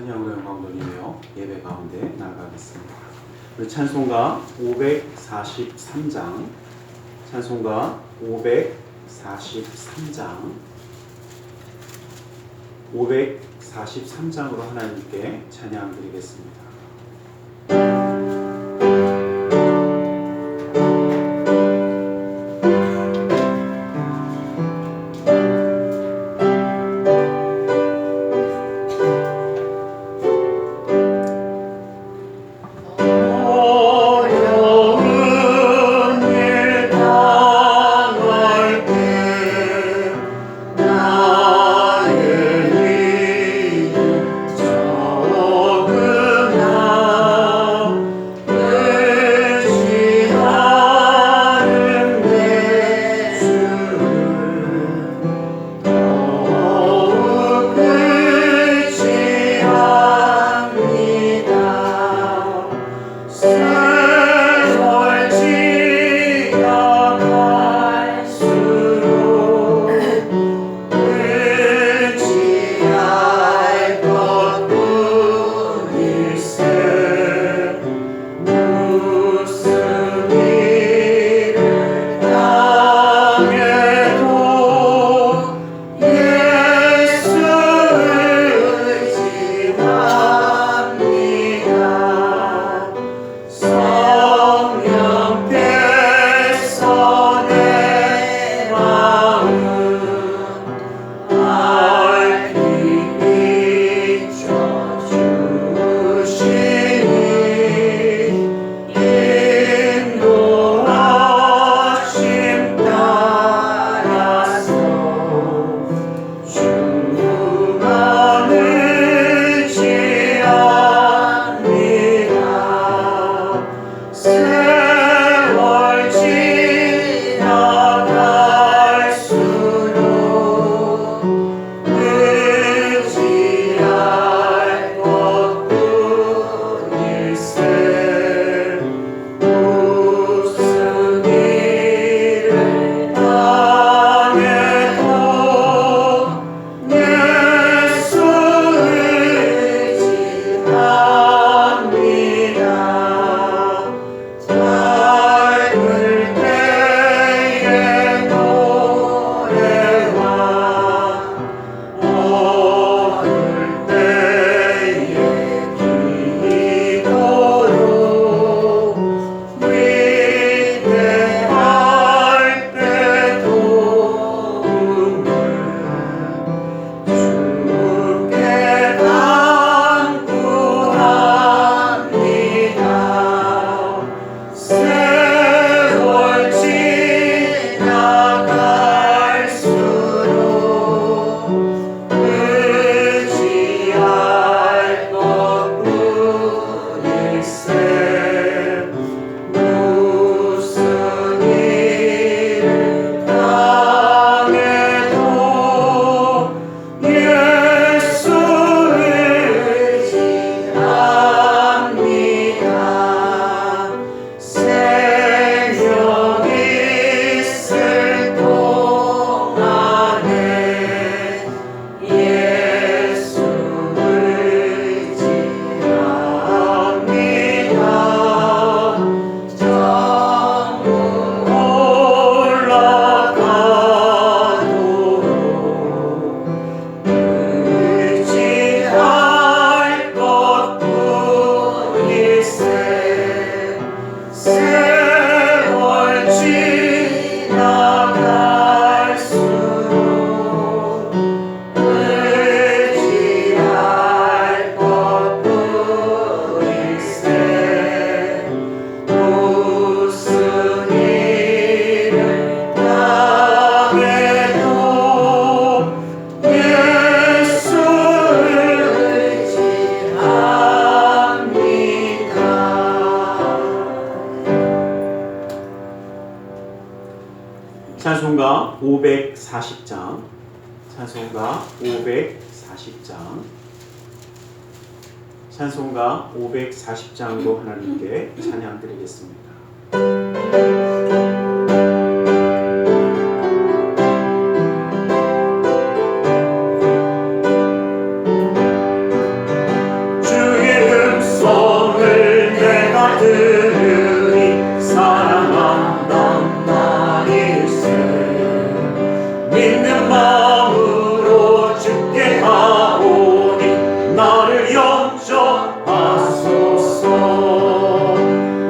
찬양으로 영광 돌리며 예배 가운데 나아가겠습니다. 우리 찬송가 543장, 찬송가 543장, 543장으로 하나님께 찬양 드리겠습니다. 찬송가 540장, 찬송가 540장, 찬송가 540장으로 하나님께 찬양 드리겠습니다. 들으리 사랑한단 말일세 믿는 마음으로 주께 가오니 나를 영접하소서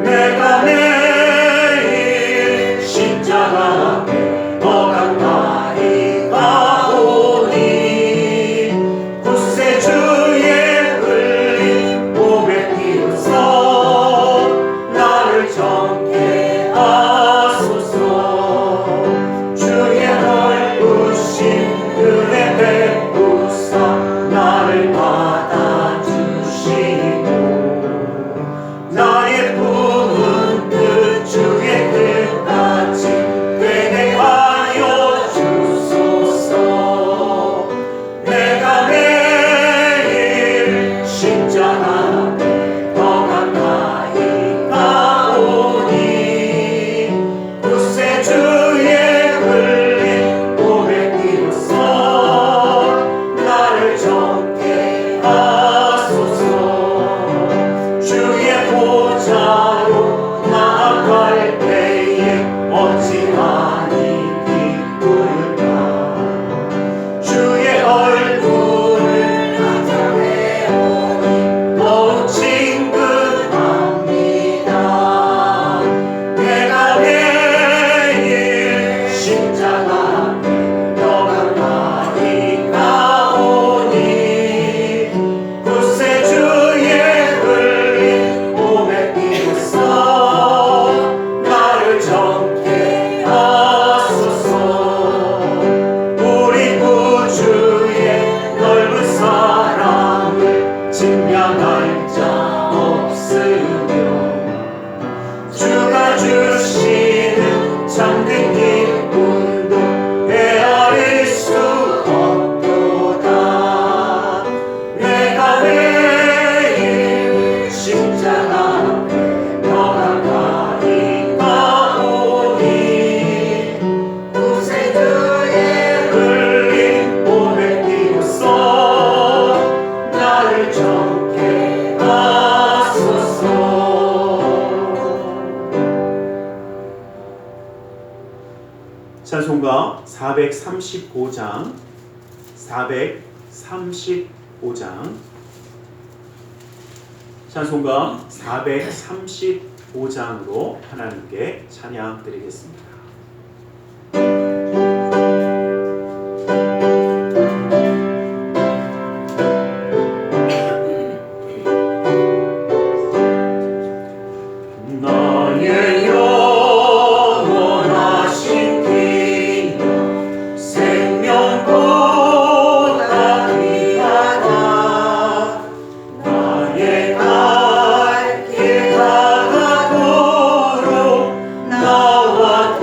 내가 매일 십자가 앞에 더 가까이 가오니 구세주의 흘린 보배 피우사 나를 정케 하소서 주의 넓으신 은혜 베푸사 나를 받아주시고 나의 품은 뜻 주의 뜻같이 되게 하여 주소서 내가 매일 십자가 앞에 더 가까이 가오니 구세주의 흘린 보배 피우사 나를 정케 하소서 주의 보좌로 나아갈 때에 어찌하니 기쁠까 주의 얼굴을 찾아뵈오니 더욱 친근합니다 내가 매일 십자가 앞에 더 가까이 가오니 구세주의 흘린 보배 피우사 나를 정케 하소서 우리 구주의 넓은 사랑을 증명할 자 없으며 주가 주시는 참된 기쁨도 헤아릴 수 없도다 내가 매일 십자가 앞에 더 가까이 가오니 구세주의 흘린 보배 피우사 나를 정케 하소서 찬송가 435장 435장 찬송가 435장으로 하나님께 찬양 드리겠습니다. 나의 영원하신 기념 생명보다 귀하다 나의 갈 길 가다도록 나와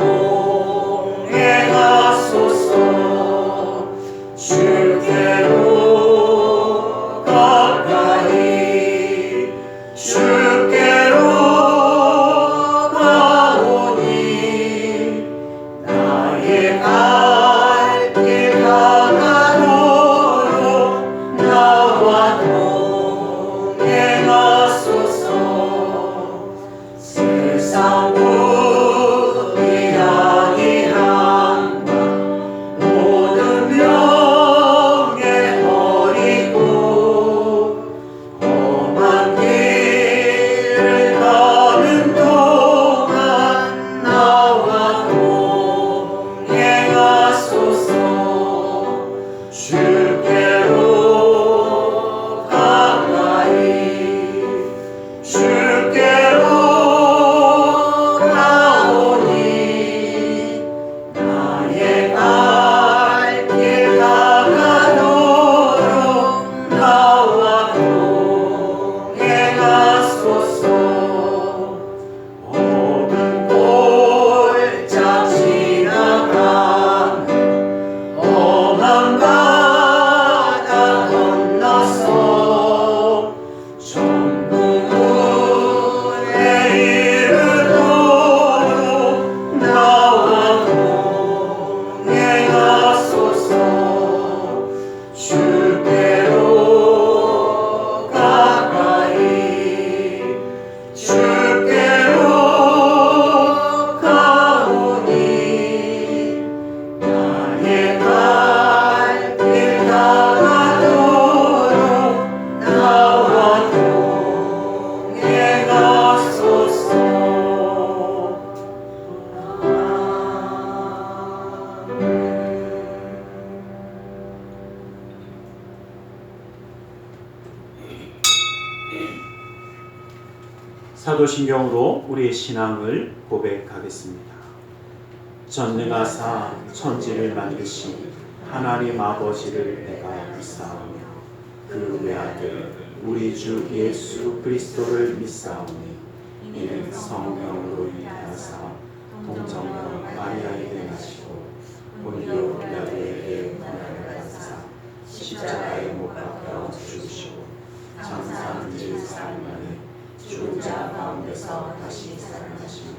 사도신경으로 우리의 신앙을 고백하겠습니다. 전능하사 천지를 만드신 하나님 아버지를 내가 믿사오며 그 외아들 우리 주 예수 그리스도를 믿사오니 이는 성령으로 인하사 동정녀 마리아에게 나시고 본디오 빌라도에게 고난을 받으사 십자가에 못 박혀 죽으시고 장사한 지 사흘 만에 죽은 자 가운데서 다시 살아나시며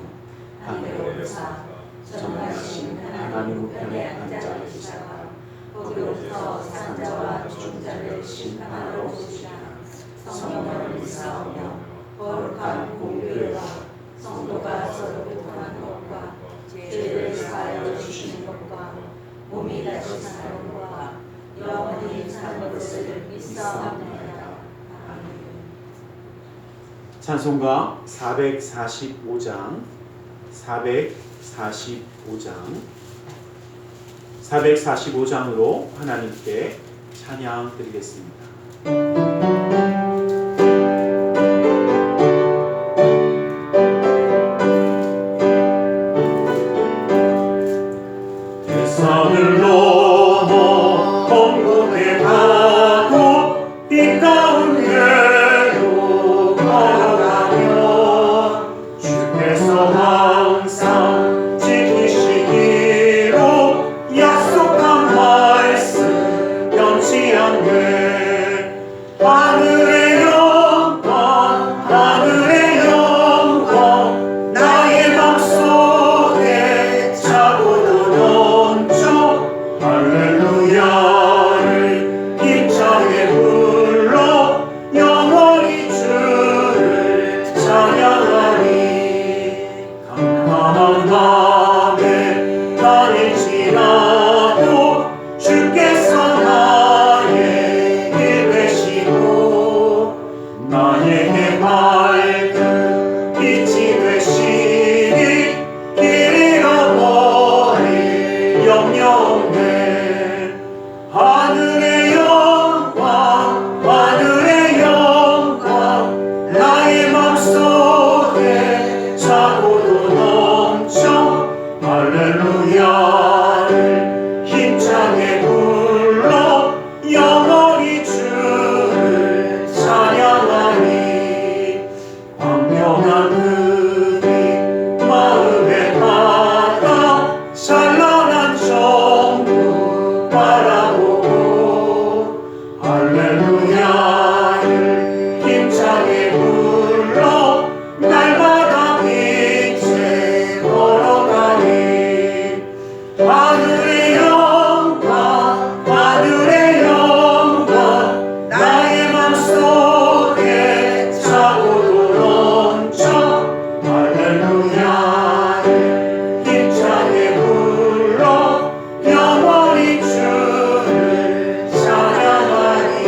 하늘에 오르사 전능하신 하나님 우편에 앉아 계시다가 거기로부터 산자와 죽은 자를 심판하러 오시리라. 성령을 믿사오며 거룩한 공교회와 성도가 서로 교통하는 것과 죄를 사하여 주시는 것과 몸이 다시 사는 것과 영원히 사는 것을 믿사옵나이다. 아멘. 찬송가 445장 445장으로 하나님께 찬양 드리겠습니다. 산을 넘어 먼 곳에 가고 빛 가운데로 걸어가며 주께서 항상 지키시기로 약속한 말씀 변치 않네. 하늘의 영광 나의 맘속에 차고도 넘쳐 할렐루야를 힘차게 불러 영원히 주를 찬양하리. 캄캄한 밤에 다닐지라도 주께서 나의 길 되시고 나에게 밝은 빛이 되시니 길 잃어버릴 염려 없네. 하늘의 영광 나의 맘속에 차고도 넘쳐 할렐루야를 힘차게 불러 영원히 주를 찬양하리. 광명한 흙이 마음에 닿아 찬란한 정부 바라보고 할렐루야를 힘차게 불러 날마다 빛에 걸어가리. 하늘의 영광 나의 맘속에 차고도 넘쳐 할렐루야를 힘차게 불러 영원히 주를 찬양하리.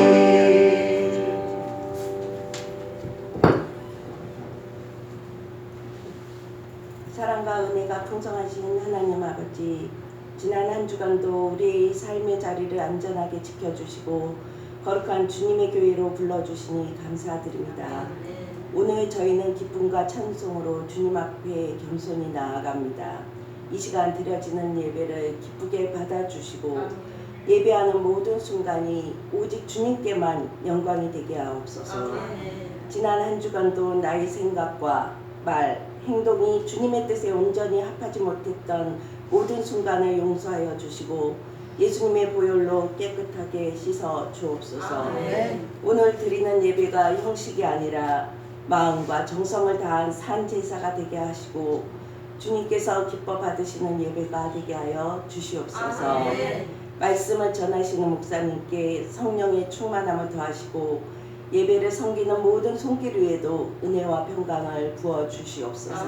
사랑과 은혜가 풍성하신 하나님 아버지, 지난 한 주간도 우리의 삶의 자리를 안전하게 지켜주시고 거룩한 주님의 교회로 불러주시니 감사드립니다. 오늘 저희는 기쁨과 찬송으로 주님 앞에 겸손히 나아갑니다. 이 시간 드려지는 예배를 기쁘게 받아주시고 예배하는 모든 순간이 오직 주님께만 영광이 되게 하옵소서. 지난 한 주간도 나의 생각과 말, 행동이 주님의 뜻에 온전히 합하지 못했던 모든 순간을 용서하여 주시고 예수님의 보혈로 깨끗하게 씻어 주옵소서. 오늘 드리는 예배가 형식이 아니라 마음과 정성을 다한 산 제사가 되게 하시고 주님께서 기뻐 받으시는 예배가 되게 하여 주시옵소서. 말씀을 전하시는 목사님께 성령의 충만함을 더하시고 예배를 섬기는 모든 손길 위에도 은혜와 평강을 부어 주시옵소서.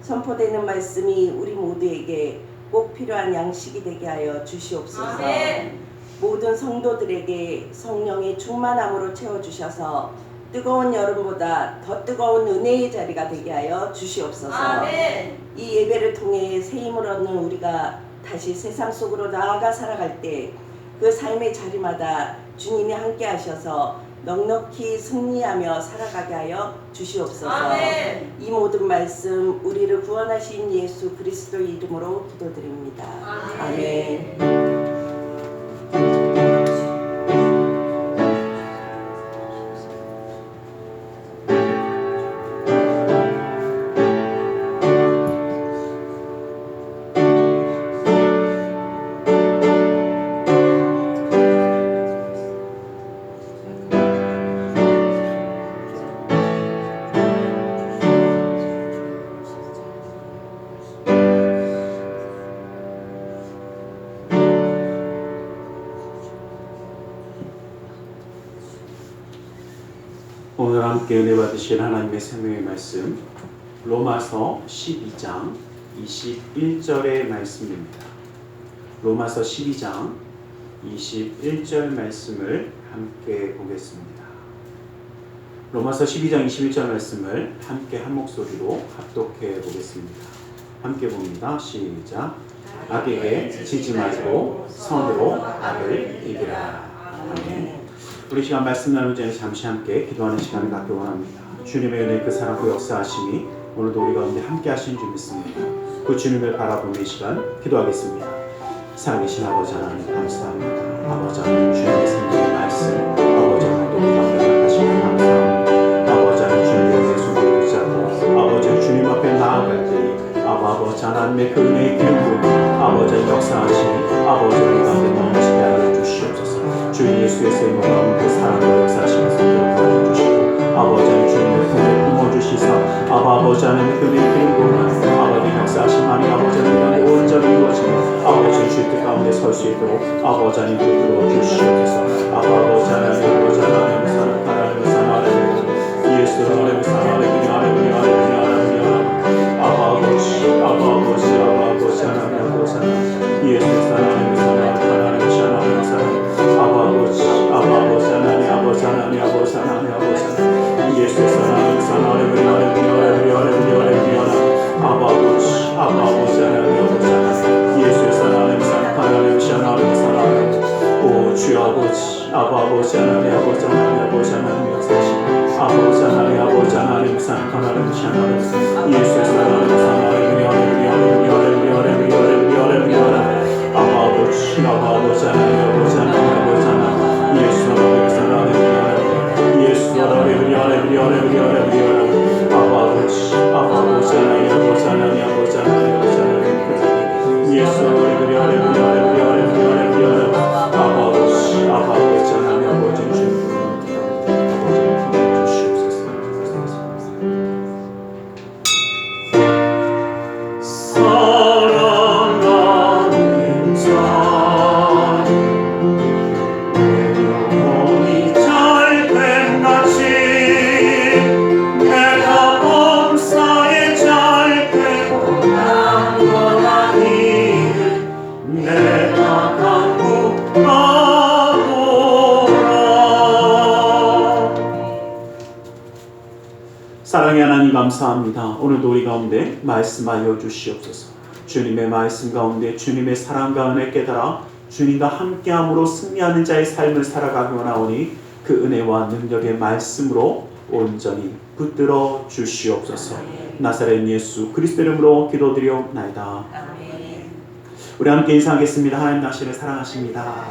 선포되는 말씀이 우리 모두에게 꼭 필요한 양식이 되게 하여 주시옵소서. 모든 성도들에게 성령의 충만함으로 채워주셔서 뜨거운 여름보다 더 뜨거운 은혜의 자리가 되게 하여 주시옵소서. 이 예배를 통해 새 힘을 얻는 우리가 다시 세상 속으로 나아가 살아갈 때 그 삶의 자리마다 주님이 함께 하셔서 넉넉히 승리하며 살아가게 하여 주시옵소서. 아멘. 이 모든 말씀 우리를 구원하신 예수 그리스도 이름으로 기도드립니다. 아멘. 아멘. 오늘 함께 은혜 받으실 하나님의 생명의 말씀 로마서 12장 21절의 말씀입니다. 로마서 12장 21절 말씀을 함께 보겠습니다. 로마서 12장 21절 말씀을 함께 한 목소리로 합독해 보겠습니다. 함께 봅니다. 시작. 악에게 지지 말고 선으로 악을 이기라. 아멘. 우리 시간 말씀 나누기 전에 잠시 함께 기도하는 시간을 갖기 원합니다. 주님의 은혜 그 사랑 그 역사하심이 오늘도 우리 가운데 함께 하신 줄 믿습니다. 그 주님을 바라보는 시간 기도하겠습니다. 살아계신 아버지 하나님 감사합니다. 아버지 하나님 주님의 생명의 말씀 아버지 하나님 또 가운데 하시는 감사합니다. 아버지 하나님 주님의 손을 붙잡고 아버지 주님 앞에 나아갈 때 아버지 하나님의 그 은혜의 기름 아버지 역사하시니 아버지 우리 가운데 넘치게 하여 주시옵소서. 주 예수의 이름으로 그 사랑을 역사하시면서 기억하여 주시고 아버지 하나님 주님의 품에 품어주시사 아버지 하나님의 그 은혜의 기름 부으며 아버지 역사하신 하나님 아버지 하나님 온전히 이루어지며 아버지 주의 뜻 가운데 설 수 있도록 아버지 하나님 붙들어 주시옵소서. 아버지 하나님 아버지 하나님 사랑하는 사랑하는 예수 하나님 사랑하는 하나님 아버지 하나님 아버지 하나님 예수 사랑하는 사랑하는 아버지 하나님 아버지 하나님 아버지 하나님 아버지 하나님 예수 사랑하는 사랑하는 아버지 하나님 아버지 하나님 예수 사랑하는 사랑하는 오 주 아버지 아버지 하나님 아버지 하나님 아버지 하나님 역사하시고 아버지 하나님 아버지 하나님 사랑하는 예수 사랑하는 사랑하는 아버지 아버지 하나님 아버지 하나님 예수 하나님 사랑하는 예수 하나님 아버지 아버지 하나님 아버지 하나님 아버지 하나님 예수 사랑하는 자 영혼이 잘됨같이 내가 범사에 잘되고 강건한 이를 내가 간구하노라. 사랑의 하나님 감사합니다. 오늘도 우리 가운데 말씀하여 주시옵소서. 주님의 말씀 가운데 주님의 사랑과 은혜 깨달아 주님과 함께함으로 승리하는 자의 삶을 살아가기 원하오니 그 은혜와 능력의 말씀으로 온전히 붙들어 주시옵소서. 나사렛 예수 그리스도 이름으로 기도드리옵나이다. 우리 함께 인사하겠습니다. 하나님 당신을 사랑하십니다.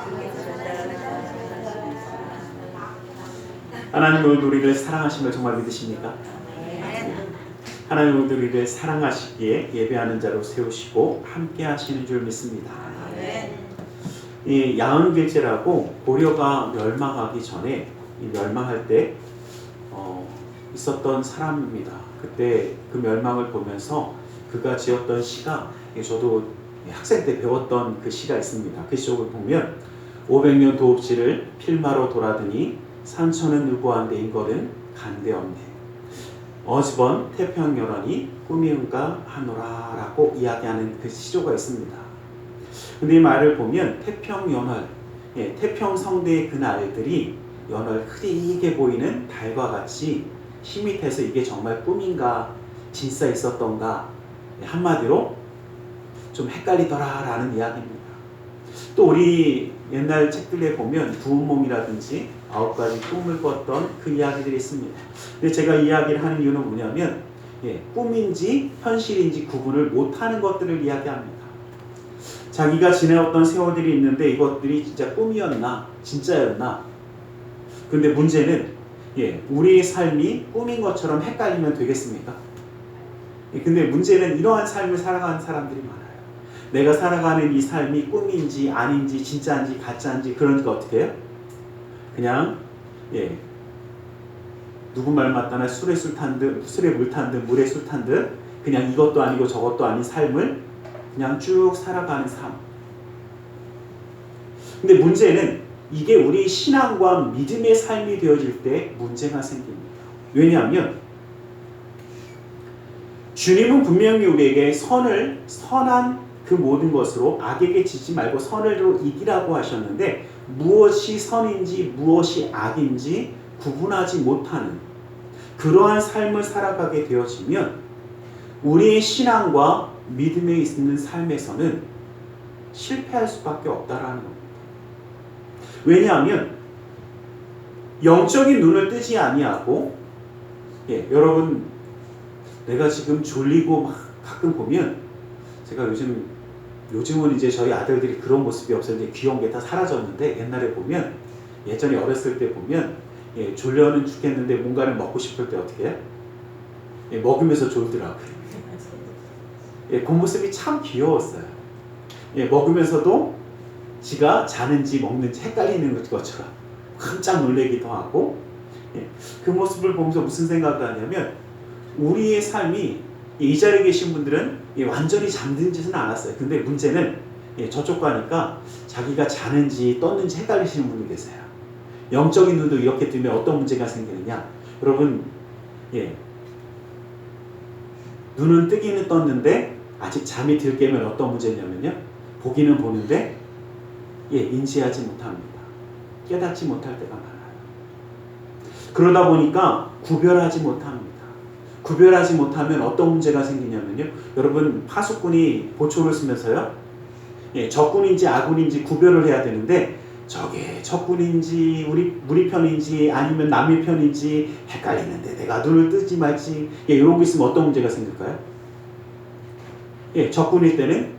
하나님 오늘 우리를 사랑하심을 정말 믿으십니까? 하나님 오늘 우리를 사랑하시기에 예배하는 자로 세우시고 함께 하시는 줄 믿습니다. 이 야흔길제라고 고려가 멸망하기 전에 멸망할 때 있었던 사람입니다. 그때 그 멸망을 보면서 그가 지었던 시가 저도 학생 때 배웠던 그 시가 있습니다. 그 시를 보면 500년 도읍지를 필마로 돌아드니 산천은 누구한데 인걸은 간대없네. 어지번 태평열원이 꿈이은가 하노라 라고 이야기하는 그 시조가 있습니다. 근데 이 말을 보면 태평연월, 태평성대의 그 날들이 연월 흐리게 보이는 달과 같이 희밋해서 이게 정말 꿈인가 진짜 있었던가 한마디로 좀 헷갈리더라 라는 이야기입니다. 또 우리 옛날 책들에 보면 구운몽이라든지 9가지 꿈을 꿨던 그 이야기들이 있습니다. 근데 제가 이야기를 하는 이유는 뭐냐면 꿈인지 현실인지 구분을 못하는 것들을 이야기합니다. 자기가 지내왔던 세월들이 있는데 이것들이 진짜 꿈이었나 진짜였나. 근데 문제는 우리의 삶이 꿈인 것처럼 헷갈리면 되겠습니까? 근데 문제는 이러한 삶을 살아가는 사람들이 많아요. 내가 살아가는 이 삶이 꿈인지 아닌지 진짜인지 가짜인지 그러니까 어떻게 해요? 그냥 누구 말 맞다나 술에 물 탄 듯 물에 술 탄 듯 그냥 이것도 아니고 저것도 아닌 삶을 그냥 쭉 살아가는 삶. 근데 문제는 이게 우리 신앙과 믿음의 삶이 되어질 때 문제가 생깁니다. 왜냐하면 주님은 분명히 우리에게 선한 그 모든 것으로 악에게 지지 말고 선으로 이기라고 하셨는데 무엇이 선인지 무엇이 악인지 구분하지 못하는 그러한 삶을 살아가게 되어지면 우리의 신앙과 믿음에 있는 삶에서는 실패할 수밖에 없다라는 겁니다. 왜냐하면 영적인 눈을 뜨지 아니하고 여러분 내가 지금 졸리고 막 가끔 보면 제가 요즘은 이제 저희 아들들이 그런 모습이 없어요. 이제 귀여운 게 다 사라졌는데 옛날에 보면 예전에 어렸을 때 보면 졸려는 죽겠는데 뭔가를 먹고 싶을 때 어떻게 해요? 먹으면서 졸더라고요. 그 모습이 참 귀여웠어요. 먹으면서도 지가 자는지 먹는지 헷갈리는 것처럼 깜짝 놀라기도 하고 그 모습을 보면서 무슨 생각을 하냐면 우리의 삶이 이 자리에 계신 분들은 완전히 잠들지는 않았어요. 근데 문제는 저쪽 가니까 자기가 자는지 떴는지 헷갈리시는 분이 계세요. 영적인 눈도 이렇게 뜨면 어떤 문제가 생기느냐. 여러분 눈은 뜨기는 떴는데 아직 잠이 들 깨면 어떤 문제냐면요. 보기는 보는데 인지하지 못합니다. 깨닫지 못할 때가 많아요. 그러다 보니까 구별하지 못합니다. 구별하지 못하면 어떤 문제가 생기냐면요. 여러분 파수꾼이 보초를 쓰면서요. 적군인지 아군인지 구별을 해야 되는데 저게 적군인지 우리 편인지 아니면 남의 편인지 헷갈리는데 내가 눈을 뜨지 말지 이런 게 있으면 어떤 문제가 생길까요? 적군일 때는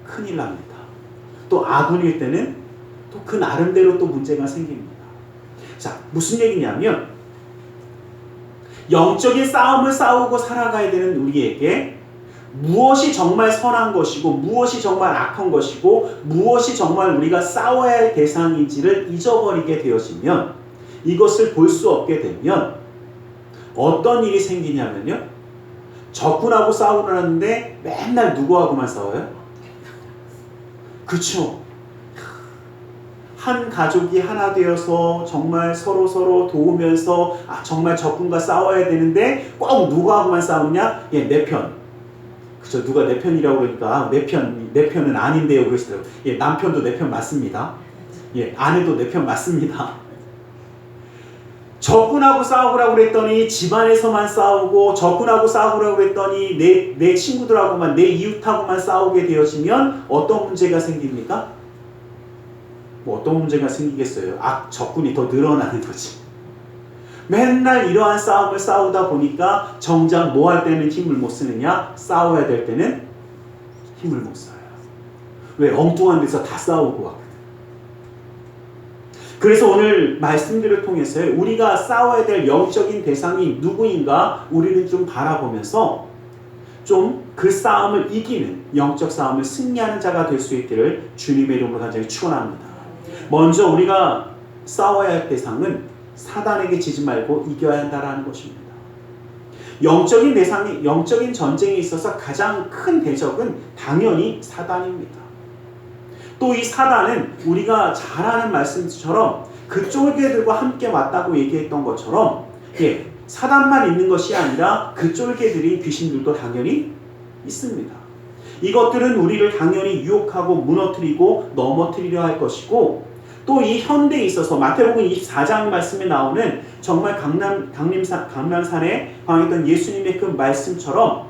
큰일 납니다. 또 아군일 때는 또 그 나름대로 또 문제가 생깁니다. 자, 무슨 얘기냐면 영적인 싸움을 싸우고 살아가야 되는 우리에게 무엇이 정말 선한 것이고 무엇이 정말 악한 것이고 무엇이 정말 우리가 싸워야 할 대상인지를 잊어버리게 되어지면 이것을 볼 수 없게 되면 어떤 일이 생기냐면요. 적군하고 싸우려는데 맨날 누구하고만 싸워요? 그쵸? 한 가족이 하나 되어서 정말 서로 도우면서 정말 적군과 싸워야 되는데 꼭 누구하고만 싸우냐? 내 편. 그쵸? 누가 내 편이라고 그러니까 내 편은 아닌데요 그러시더라고요. 남편도 내 편 맞습니다. 아내도 내 편 맞습니다. 적군하고 싸우라고 그랬더니 집안에서만 싸우고 적군하고 싸우라고 그랬더니 내 친구들하고만 내 이웃하고만 싸우게 되어지면 어떤 문제가 생깁니까? 뭐 어떤 문제가 생기겠어요? 적군이 더 늘어나는 거지. 맨날 이러한 싸움을 싸우다 보니까 정작 뭐 할 때는 힘을 못 쓰느냐? 싸워야 될 때는 힘을 못 써요. 왜? 엉뚱한 데서 다 싸우고 왔거든. 그래서 오늘 말씀들을 통해서 우리가 싸워야 될 영적인 대상이 누구인가 우리는 좀 바라보면서 좀 그 싸움을 이기는 영적 싸움을 승리하는 자가 될 수 있기를 주님의 이름으로 간절히 축원합니다. 먼저 우리가 싸워야 할 대상은 사단에게 지지 말고 이겨야 한다라는 것입니다. 영적인 전쟁에 있어서 가장 큰 대적은 당연히 사단입니다. 또 이 사단은 우리가 잘 아는 말씀처럼 그 쫄개들과 함께 왔다고 얘기했던 것처럼 사단만 있는 것이 아니라 그 쫄개들인 귀신들도 당연히 있습니다. 이것들은 우리를 당연히 유혹하고 무너뜨리고 넘어뜨리려 할 것이고 또 이 현대에 있어서 마태복음 24장 말씀에 나오는 정말 강남산에 방했던 예수님의 그 말씀처럼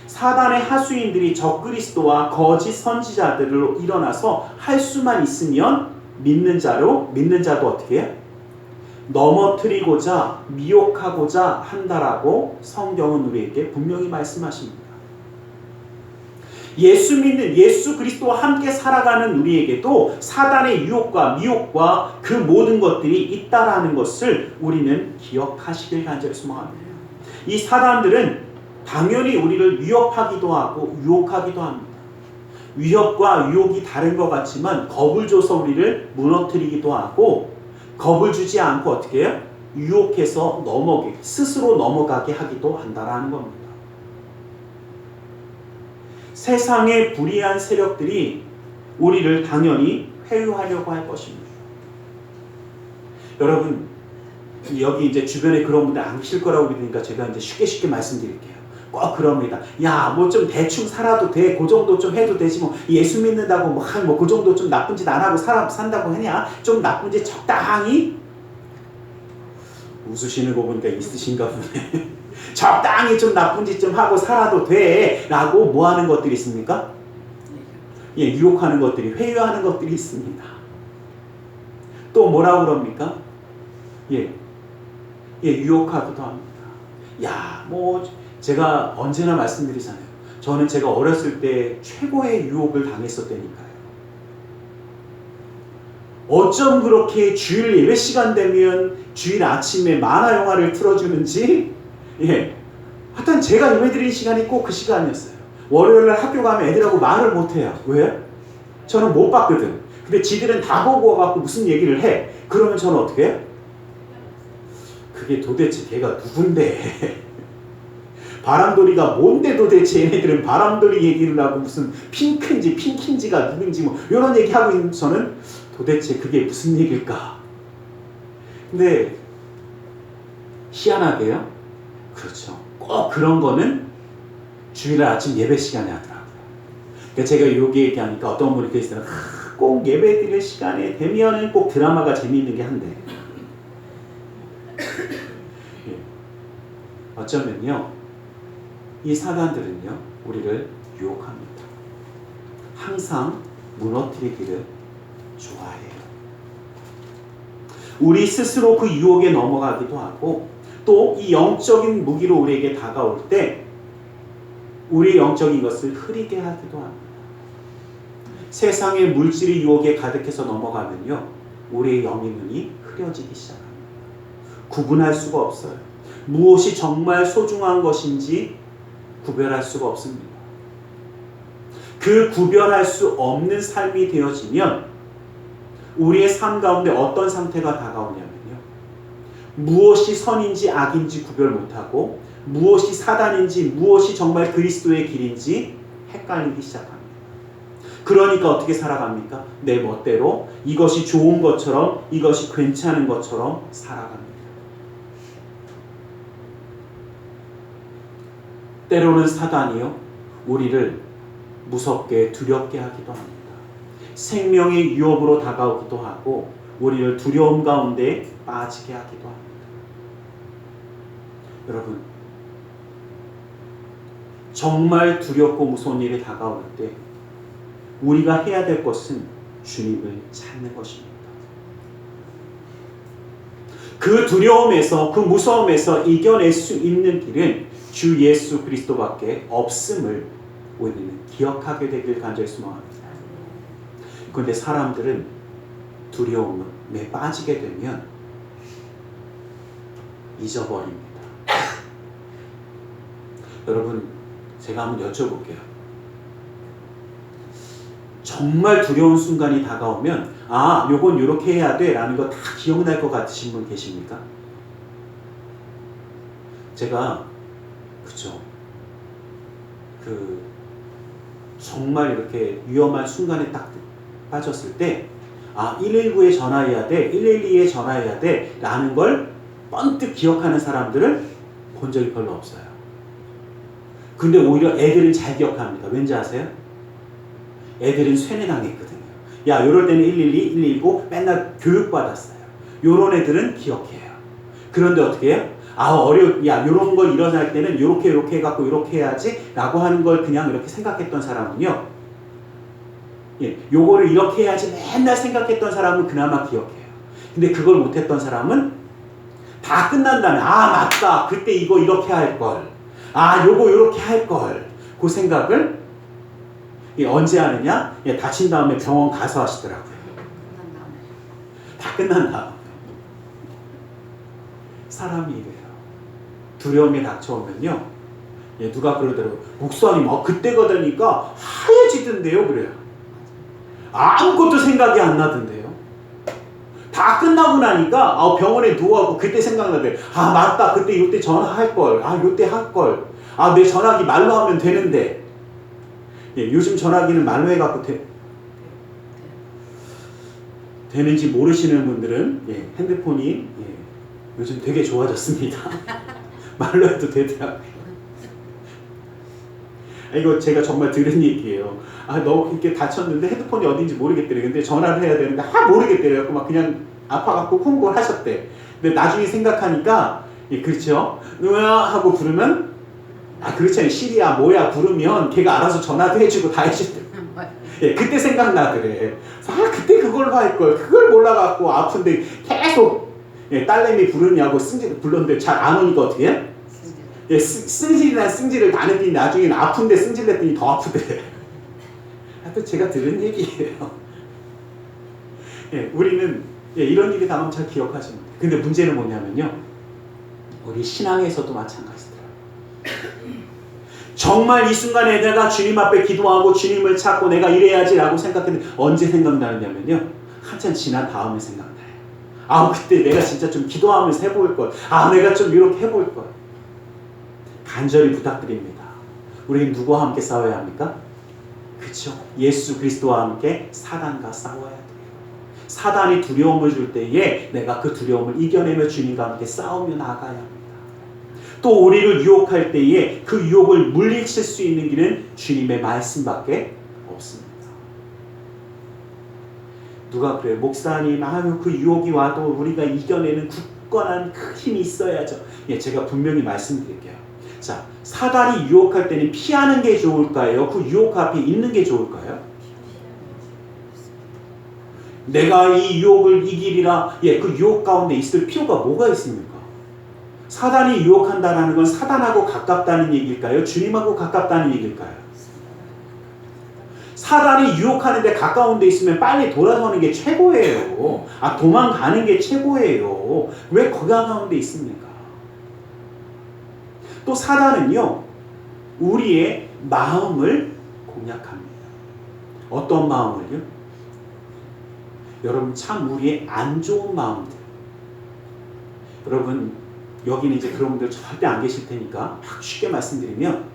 사단의 하수인들이 적그리스도와 거짓 선지자들로 일어나서 할 수만 있으면 믿는 자도 어떻게 해요? 넘어뜨리고자 미혹하고자 한다라고 성경은 우리에게 분명히 말씀하십니다. 예수 믿는 예수 그리스도와 함께 살아가는 우리에게도 사단의 유혹과 미혹과 그 모든 것들이 있다라는 것을 우리는 기억하시길 간절히 소망합니다. 이 사단들은 당연히 우리를 위협하기도 하고 유혹하기도 합니다. 위협과 유혹이 다른 것 같지만 겁을 줘서 우리를 무너뜨리기도 하고 겁을 주지 않고 어떻게 해요? 유혹해서 스스로 넘어가게 하기도 한다라는 겁니다. 세상의 불의한 세력들이 우리를 당연히 회유하려고 할 것입니다. 여러분, 여기 이제 주변에 그런 분들 안 계실 거라고 믿으니까 제가 이제 쉽게 말씀드릴게요. 꼭 그럽니다. 야, 뭐 좀 대충 살아도 돼. 그 정도 좀 해도 되지. 뭐 예수 믿는다고 뭐 그 정도 좀 나쁜 짓 안 하고 산다고 하냐? 좀 나쁜 짓 적당히. 웃으시는 거 보니까 있으신가 보네. 적당히 좀 나쁜 짓 좀 하고 살아도 돼 라고 뭐 하는 것들이 있습니까? 예, 유혹하는 것들이, 회유하는 것들이 있습니다. 또 뭐라고 그럽니까? 유혹하기도 합니다. 야, 뭐 제가 언제나 말씀드리잖아요. 저는 제가 어렸을 때 최고의 유혹을 당했었다니까요. 어쩜 그렇게 주일 예배 시간 되면 주일 아침에 만화 영화를 틀어주는지, 하여튼 제가 예배 드리는 시간이 꼭 그 시간이었어요. 월요일날 학교 가면 애들하고 말을 못해요. 왜? 저는 못 봤거든. 근데 지들은 다 보고 와갖고 무슨 얘기를 해. 그러면 저는 어떻게 해요? 그게 도대체 걔가 누군데? 바람돌이가 뭔데 도대체 얘네들은 바람돌이 얘기를 하고 무슨 핑크인지가 누군지 뭐 이런 얘기하고 있는 저는 도대체 그게 무슨 얘기일까? 근데 희한하게요. 그렇죠. 꼭 그런 거는 주일날 아침 예배 시간에 하더라고요. 그러니까 제가 여기 얘기하니까 어떤 분이 계시더라고요. 꼭 예배 드릴 시간에 되면은 꼭 드라마가 재미있는 게 한데. 어쩌면요. 이 사단들은요. 우리를 유혹합니다. 항상 무너뜨리기를 좋아해요. 우리 스스로 그 유혹에 넘어가기도 하고 또 이 영적인 무기로 우리에게 다가올 때 우리 영적인 것을 흐리게 하기도 합니다. 세상의 물질의 유혹에 가득해서 넘어가면요. 우리의 영의 눈이 흐려지기 시작합니다. 구분할 수가 없어요. 무엇이 정말 소중한 것인지 구별할 수가 없습니다. 그 구별할 수 없는 삶이 되어지면 우리의 삶 가운데 어떤 상태가 다가오냐면요. 무엇이 선인지 악인지 구별 못하고 무엇이 사단인지 무엇이 정말 그리스도의 길인지 헷갈리기 시작합니다. 그러니까 어떻게 살아갑니까? 내 멋대로 이것이 좋은 것처럼 이것이 괜찮은 것처럼 살아갑니다. 때로는 사단이요. 우리를 무섭게 두렵게 하기도 합니다. 생명의 위협으로 다가오기도 하고 우리를 두려움 가운데 빠지게 하기도 합니다. 여러분, 정말 두렵고 무서운 일이 다가올 때 우리가 해야 될 것은 주님을 찾는 것입니다. 그 두려움에서 그 무서움에서 이겨낼 수 있는 길은 주 예수 그리스도밖에 없음을 우리는 기억하게 되길 간절히 소망합니다. 그런데 사람들은 두려움에 빠지게 되면 잊어버립니다. 여러분, 제가 한번 여쭤볼게요. 정말 두려운 순간이 다가오면 요건 이렇게 해야 돼 라는 거 다 기억날 것 같으신 분 계십니까? 제가 그쵸, 정말 이렇게 위험한 순간에 딱 빠졌을 때 119에 전화해야 돼, 112에 전화해야 돼 라는 걸 번뜩 기억하는 사람들을 본 적이 별로 없어요. 근데 오히려 애들은 잘 기억합니다. 왠지 아세요? 애들은 쇠뇌당했거든요. 야, 요럴 때는 112, 119 맨날 교육받았어요. 요런 애들은 기억해요. 그런데 어떻게 해요? 요런 거 일어날 때는 요렇게 해갖고 요렇게 해야지 라고 하는 걸 그냥 이렇게 생각했던 사람은요. 요거를 이렇게 해야지 맨날 생각했던 사람은 그나마 기억해요. 근데 그걸 못했던 사람은 다 끝난 다음에 맞다 그때 이거 이렇게 할걸, 요거 이렇게 할걸, 그 생각을 언제 하느냐? 다친 다음에 병원 가서 하시더라고요. 다 끝난 다음에. 사람이 이래요. 두려움이 닥쳐오면요, 누가 그러더라고요. 목사님 그때가 되니까 하얘지던데요 그래요. 아무것도 생각이 안 나던데요. 다 끝나고 나니까 병원에 누워갖고 그때 생각나대. 맞다 그때 이때 전화할걸, 이때 할걸, 내 전화기 말로 하면 되는데. 요즘 전화기는 말로 해갖고 되는지 모르시는 분들은 핸드폰이 요즘 되게 좋아졌습니다. 말로 해도 되더라고요. 이거 제가 정말 들은 얘기예요. 너 이렇게 다쳤는데 핸드폰이 어딘지 모르겠대요. 근데 전화를 해야 되는데 모르겠대요. 막 그냥 아파갖고 콩고를 하셨대. 근데 나중에 생각하니까 그렇죠. 누나 하고 부르면 그렇잖아요. 시리야 뭐야 부르면 걔가 알아서 전화도 해주고 다 해주대. 그때 생각나더래. 그때 그걸로 할걸. 그걸 몰라갖고 아픈데 계속 딸내미 부르냐고 승질 불렀는데 잘 안 오니까 어떻게 해? 승질이나 승질을 다 냈더니 나중에는 아픈데 승질 냈더니 더 아프더래. 하여튼 제가 들은 얘기예요. 우리는 이런 일이 당하면 잘 기억하지 못해요. 근데 문제는 뭐냐면요, 우리 신앙에서도 마찬가지더라고요. 정말 이 순간에 내가 주님 앞에 기도하고 주님을 찾고 내가 이래야지라고 생각했는데 언제 생각나느냐면요, 한참 지난 다음에 생각나요. 그때 내가 진짜 좀 기도하면서 해볼 걸. 내가 좀 이렇게 해볼 걸. 간절히 부탁드립니다. 우리는 누구와 함께 싸워야 합니까? 그렇죠. 예수 그리스도와 함께 사단과 싸워야 돼요. 사단이 두려움을 줄 때에 내가 그 두려움을 이겨내며 주님과 함께 싸우며 나가야 합니다. 또 우리를 유혹할 때에 그 유혹을 물리칠 수 있는 길은 주님의 말씀밖에 없습니다. 누가 그래요? 목사님, 그 유혹이 와도 우리가 이겨내는 굳건한 그 힘이 있어야죠. 제가 분명히 말씀드릴게요. 자, 사단이 유혹할 때는 피하는 게 좋을까요? 그 유혹 앞에 있는 게 좋을까요? 내가 이 유혹을 이기리라. 그 유혹 가운데 있을 필요가 뭐가 있습니까? 사단이 유혹한다는 건 사단하고 가깝다는 얘기일까요? 주님하고 가깝다는 얘기일까요? 사단이 유혹하는데 가까운 데 있으면 빨리 돌아서는 게 최고예요. 도망가는 게 최고예요. 왜 거기 가운데 있습니까? 또 사단은요, 우리의 마음을 공략합니다. 어떤 마음을요? 여러분, 참 우리의 안 좋은 마음들. 여러분, 여기는 이제 그런 분들 절대 안 계실 테니까 쉽게 말씀드리면,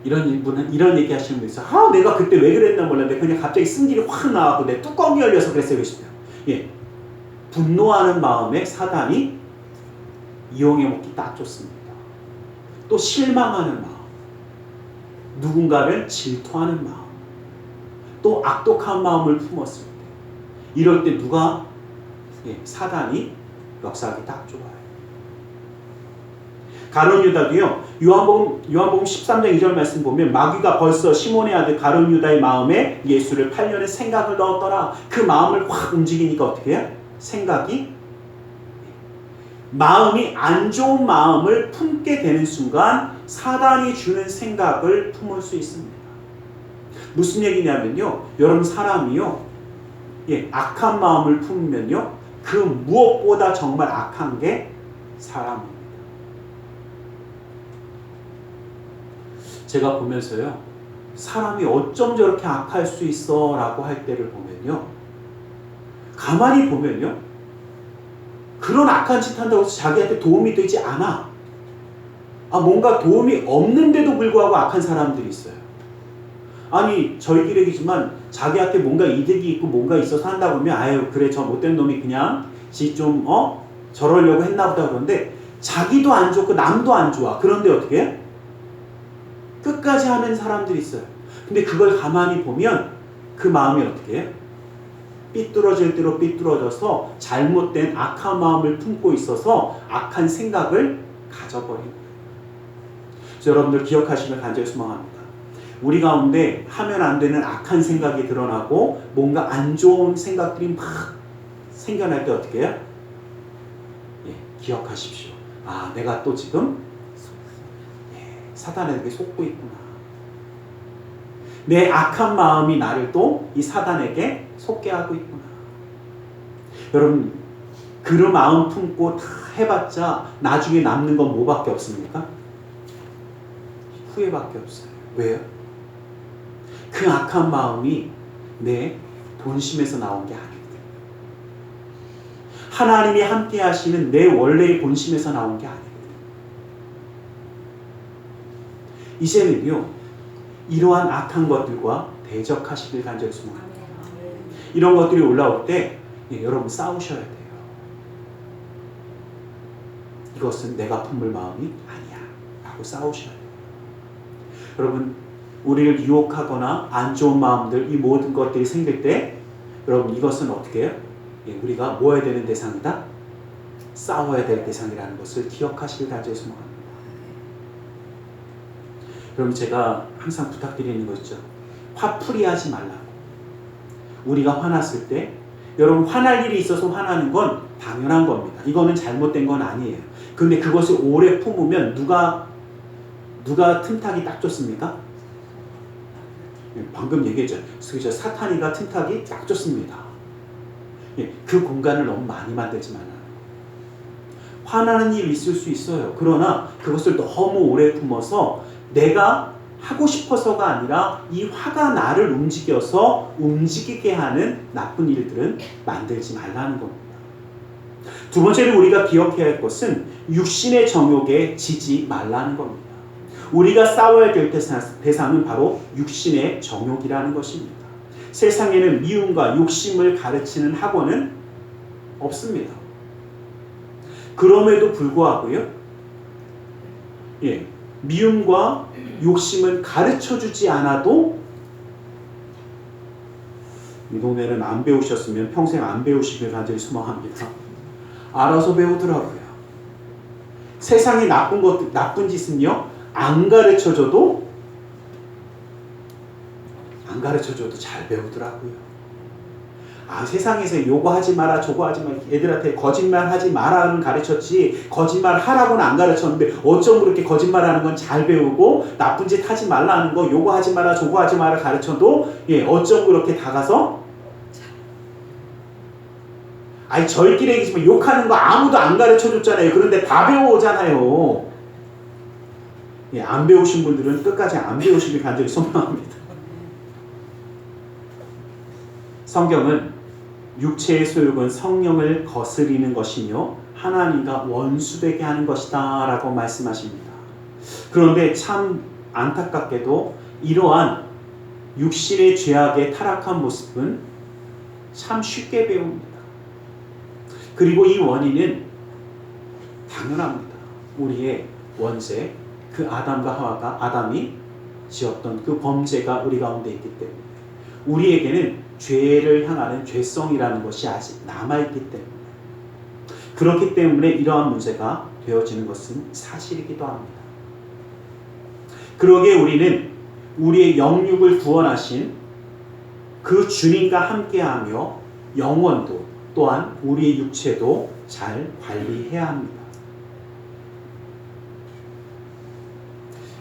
이런 분은 이런 얘기 하시는 분 있어요. 내가 그때 왜 그랬나 몰랐는데 그냥 갑자기 승질이 확 나와서 내 뚜껑이 열려서 그랬어요. 분노하는 마음에 사단이 이용해 먹기 딱 좋습니다. 또 실망하는 마음, 누군가를 질투하는 마음, 또 악독한 마음을 품었을 때, 이럴 때 누가 사단이 역사하기 딱 좋아요. 가룟 유다도요, 요한복음 13장 2절 말씀 보면 마귀가 벌써 시몬의 아들 가룟 유다의 마음에 예수를 팔려는 생각을 넣었더라. 그 마음을 확 움직이니까 어떻게 해요? 생각이, 마음이 안 좋은 마음을 품게 되는 순간 사단이 주는 생각을 품을 수 있습니다. 무슨 얘기냐면요, 여러분, 사람이요, 악한 마음을 품으면요, 그 무엇보다 정말 악한 게 사람입니다. 제가 보면서요, 사람이 어쩜 저렇게 악할 수 있어 라고 할 때를 보면요, 가만히 보면요, 그런 악한 짓 한다고 해서 자기한테 도움이 되지 않아. 뭔가 도움이 없는데도 불구하고 악한 사람들이 있어요. 저희 얘기지만 자기한테 뭔가 이득이 있고 뭔가 있어서 한다 보면 그래, 저 못된 놈이 그냥 좀 저러려고 했나 보다. 그런데 자기도 안 좋고 남도 안 좋아. 그런데 어떻게 해? 끝까지 하는 사람들이 있어요. 근데 그걸 가만히 보면 그 마음이 어떻게 해요? 삐뚤어질 대로 삐뚤어져서 잘못된 악한 마음을 품고 있어서 악한 생각을 가져버린 거예요. 그래서 여러분들 기억하시길 간절히 소망합니다. 우리 가운데 하면 안 되는 악한 생각이 드러나고 뭔가 안 좋은 생각들이 막 생겨날 때 어떻게 해요? 기억하십시오. 아, 내가 또 지금 사단에게 속고 있구나. 내 악한 마음이 나를 또 이 사단에게 속게 하고 있구나. 여러분, 그 마음 품고 다 해봤자 나중에 남는 건 뭐밖에 없습니까? 후회밖에 없어요. 왜요? 그 악한 마음이 내 본심에서 나온 게 아니거든요. 하나님이 함께 하시는 내 원래의 본심에서 나온 게 아니거든요. 이제는요, 이러한 악한 것들과 대적하시길 간절히 소망합니다. 이런 것들이 올라올 때 여러분 싸우셔야 돼요. 이것은 내가 품을 마음이 아니야 라고 싸우셔야 돼요. 여러분, 우리를 유혹하거나 안 좋은 마음들, 이 모든 것들이 생길 때 여러분, 이것은 어떻게 해요? 우리가 뭐 해야 되는 대상이다? 싸워야 될 대상이라는 것을 기억하시길 간절히 소망합니다. 여러분, 제가 항상 부탁드리는 거 있죠. 화풀이하지 말라고. 우리가 화났을 때 여러분, 화날 일이 있어서 화나는 건 당연한 겁니다. 이거는 잘못된 건 아니에요. 그런데 그것을 오래 품으면 누가 틈타기 딱 좋습니까? 방금 얘기했죠. 그죠? 사탄이가 틈타기 딱 좋습니다. 그 공간을 너무 많이 만들지 말아요. 화나는 일이 있을 수 있어요. 그러나 그것을 너무 오래 품어서 내가 하고 싶어서가 아니라 이 화가 나를 움직이게 하는 나쁜 일들은 만들지 말라는 겁니다. 두 번째로 우리가 기억해야 할 것은 육신의 정욕에 지지 말라는 겁니다. 우리가 싸워야 될 대상은 바로 육신의 정욕이라는 것입니다. 세상에는 미움과 욕심을 가르치는 학원은 없습니다. 그럼에도 불구하고요, 미움과 욕심은 가르쳐주지 않아도, 이 동네는 안 배우셨으면 평생 안 배우시길 간절히 소망합니다. 알아서 배우더라고요. 세상에 나쁜 짓은요, 안 가르쳐줘도 잘 배우더라고요. 아, 세상에서 요거 하지 마라, 저거 하지 마라, 애들한테 거짓말 하지 마라는 가르쳤지, 거짓말 하라고는 안 가르쳤는데 어쩜 그렇게 거짓말하는 건 잘 배우고, 나쁜 짓 하지 말라는 거, 요거 하지 마라, 저거 하지 마라 가르쳐도 어쩜 그렇게 다가서, 아니 저희끼리 얘기지만 욕하는 거 아무도 안 가르쳐줬잖아요. 그런데 다 배워오잖아요. 안 배우신 분들은 끝까지 안 배우시길 간절히 소망합니다. 성경은 육체의 소욕은 성령을 거스리는 것이며 하나님과 원수되게 하는 것이다 라고 말씀하십니다. 그런데 참 안타깝게도 이러한 육신의 죄악의 타락한 모습은 참 쉽게 배웁니다. 그리고 이 원인은 당연합니다. 우리의 원죄, 그 아담이 지었던 그 범죄가 우리 가운데 있기 때문에 우리에게는 죄를 향하는 죄성이라는 것이 아직 남아있기 때문에, 그렇기 때문에 이러한 문제가 되어지는 것은 사실이기도 합니다. 그러기에 우리는 우리의 영육을 구원하신 그 주님과 함께하며 영혼도 또한 우리의 육체도 잘 관리해야 합니다.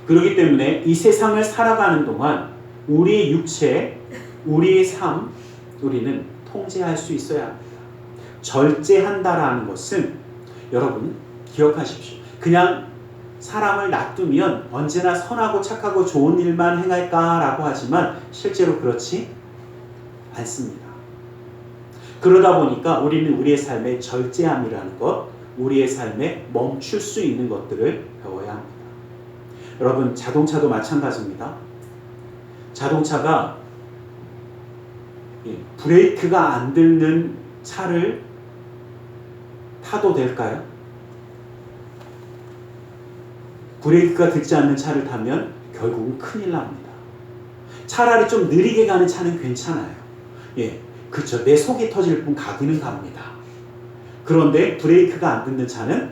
그렇기 때문에 이 세상을 살아가는 동안 우리의 육체, 우리의 삶, 우리는 통제할 수 있어야 합니다. 절제한다라는 것은 여러분 기억하십시오. 그냥 사람을 놔두면 언제나 선하고 착하고 좋은 일만 행할까라고 하지만 실제로 그렇지 않습니다. 그러다 보니까 우리는 우리의 삶에 절제함이라는 것, 우리의 삶에 멈출 수 있는 것들을 배워야 합니다. 여러분, 자동차도 마찬가지입니다. 자동차가 브레이크가 안 들는 차를 타도 될까요? 브레이크가 들지 않는 차를 타면 결국은 큰일 납니다. 차라리 좀 느리게 가는 차는 괜찮아요. 그렇죠. 내 속이 터질 뿐 가기는 갑니다. 그런데 브레이크가 안 듣는 차는,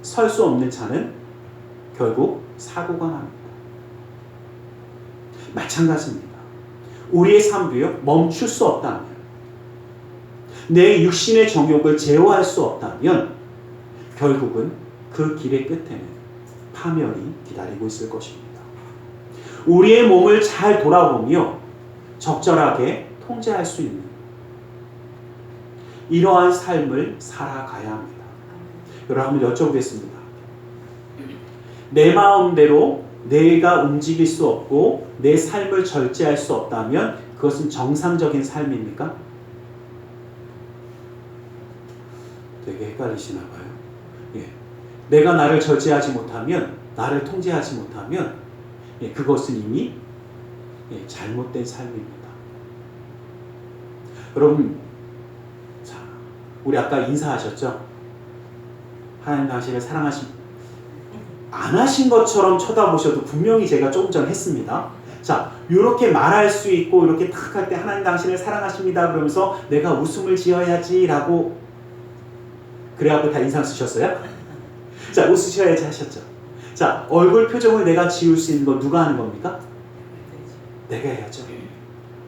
설 수 없는 차는 결국 사고가 납니다. 마찬가지입니다. 우리의 삶도요, 멈출 수 없다면, 내 육신의 정욕을 제어할 수 없다면 결국은 그 길의 끝에는 파멸이 기다리고 있을 것입니다. 우리의 몸을 잘 돌아보며 적절하게 통제할 수 있는 이러한 삶을 살아가야 합니다. 여러분, 한번 여쭤보겠습니다. 내 마음대로 내가 움직일 수 없고 내 삶을 절제할 수 없다면 그것은 정상적인 삶입니까? 되게 헷갈리시나 봐요. 예. 내가 나를 절제하지 못하면, 나를 통제하지 못하면 그것은 이미 잘못된 삶입니다. 여러분, 자, 우리 아까 인사하셨죠? 하나님 당신을 안 하신 것처럼 쳐다보셔도 분명히 제가 조금 전 했습니다. 자, 이렇게 말할 수 있고 이렇게 탁 할 때 하나님 당신을 사랑하십니다 그러면서 내가 웃음을 지어야지 라고 그래갖고 다 인상 쓰셨어요? 자, 웃으셔야지 하셨죠. 자, 얼굴 표정을 내가 지울 수 있는 거 누가 하는 겁니까? 내가 해야죠.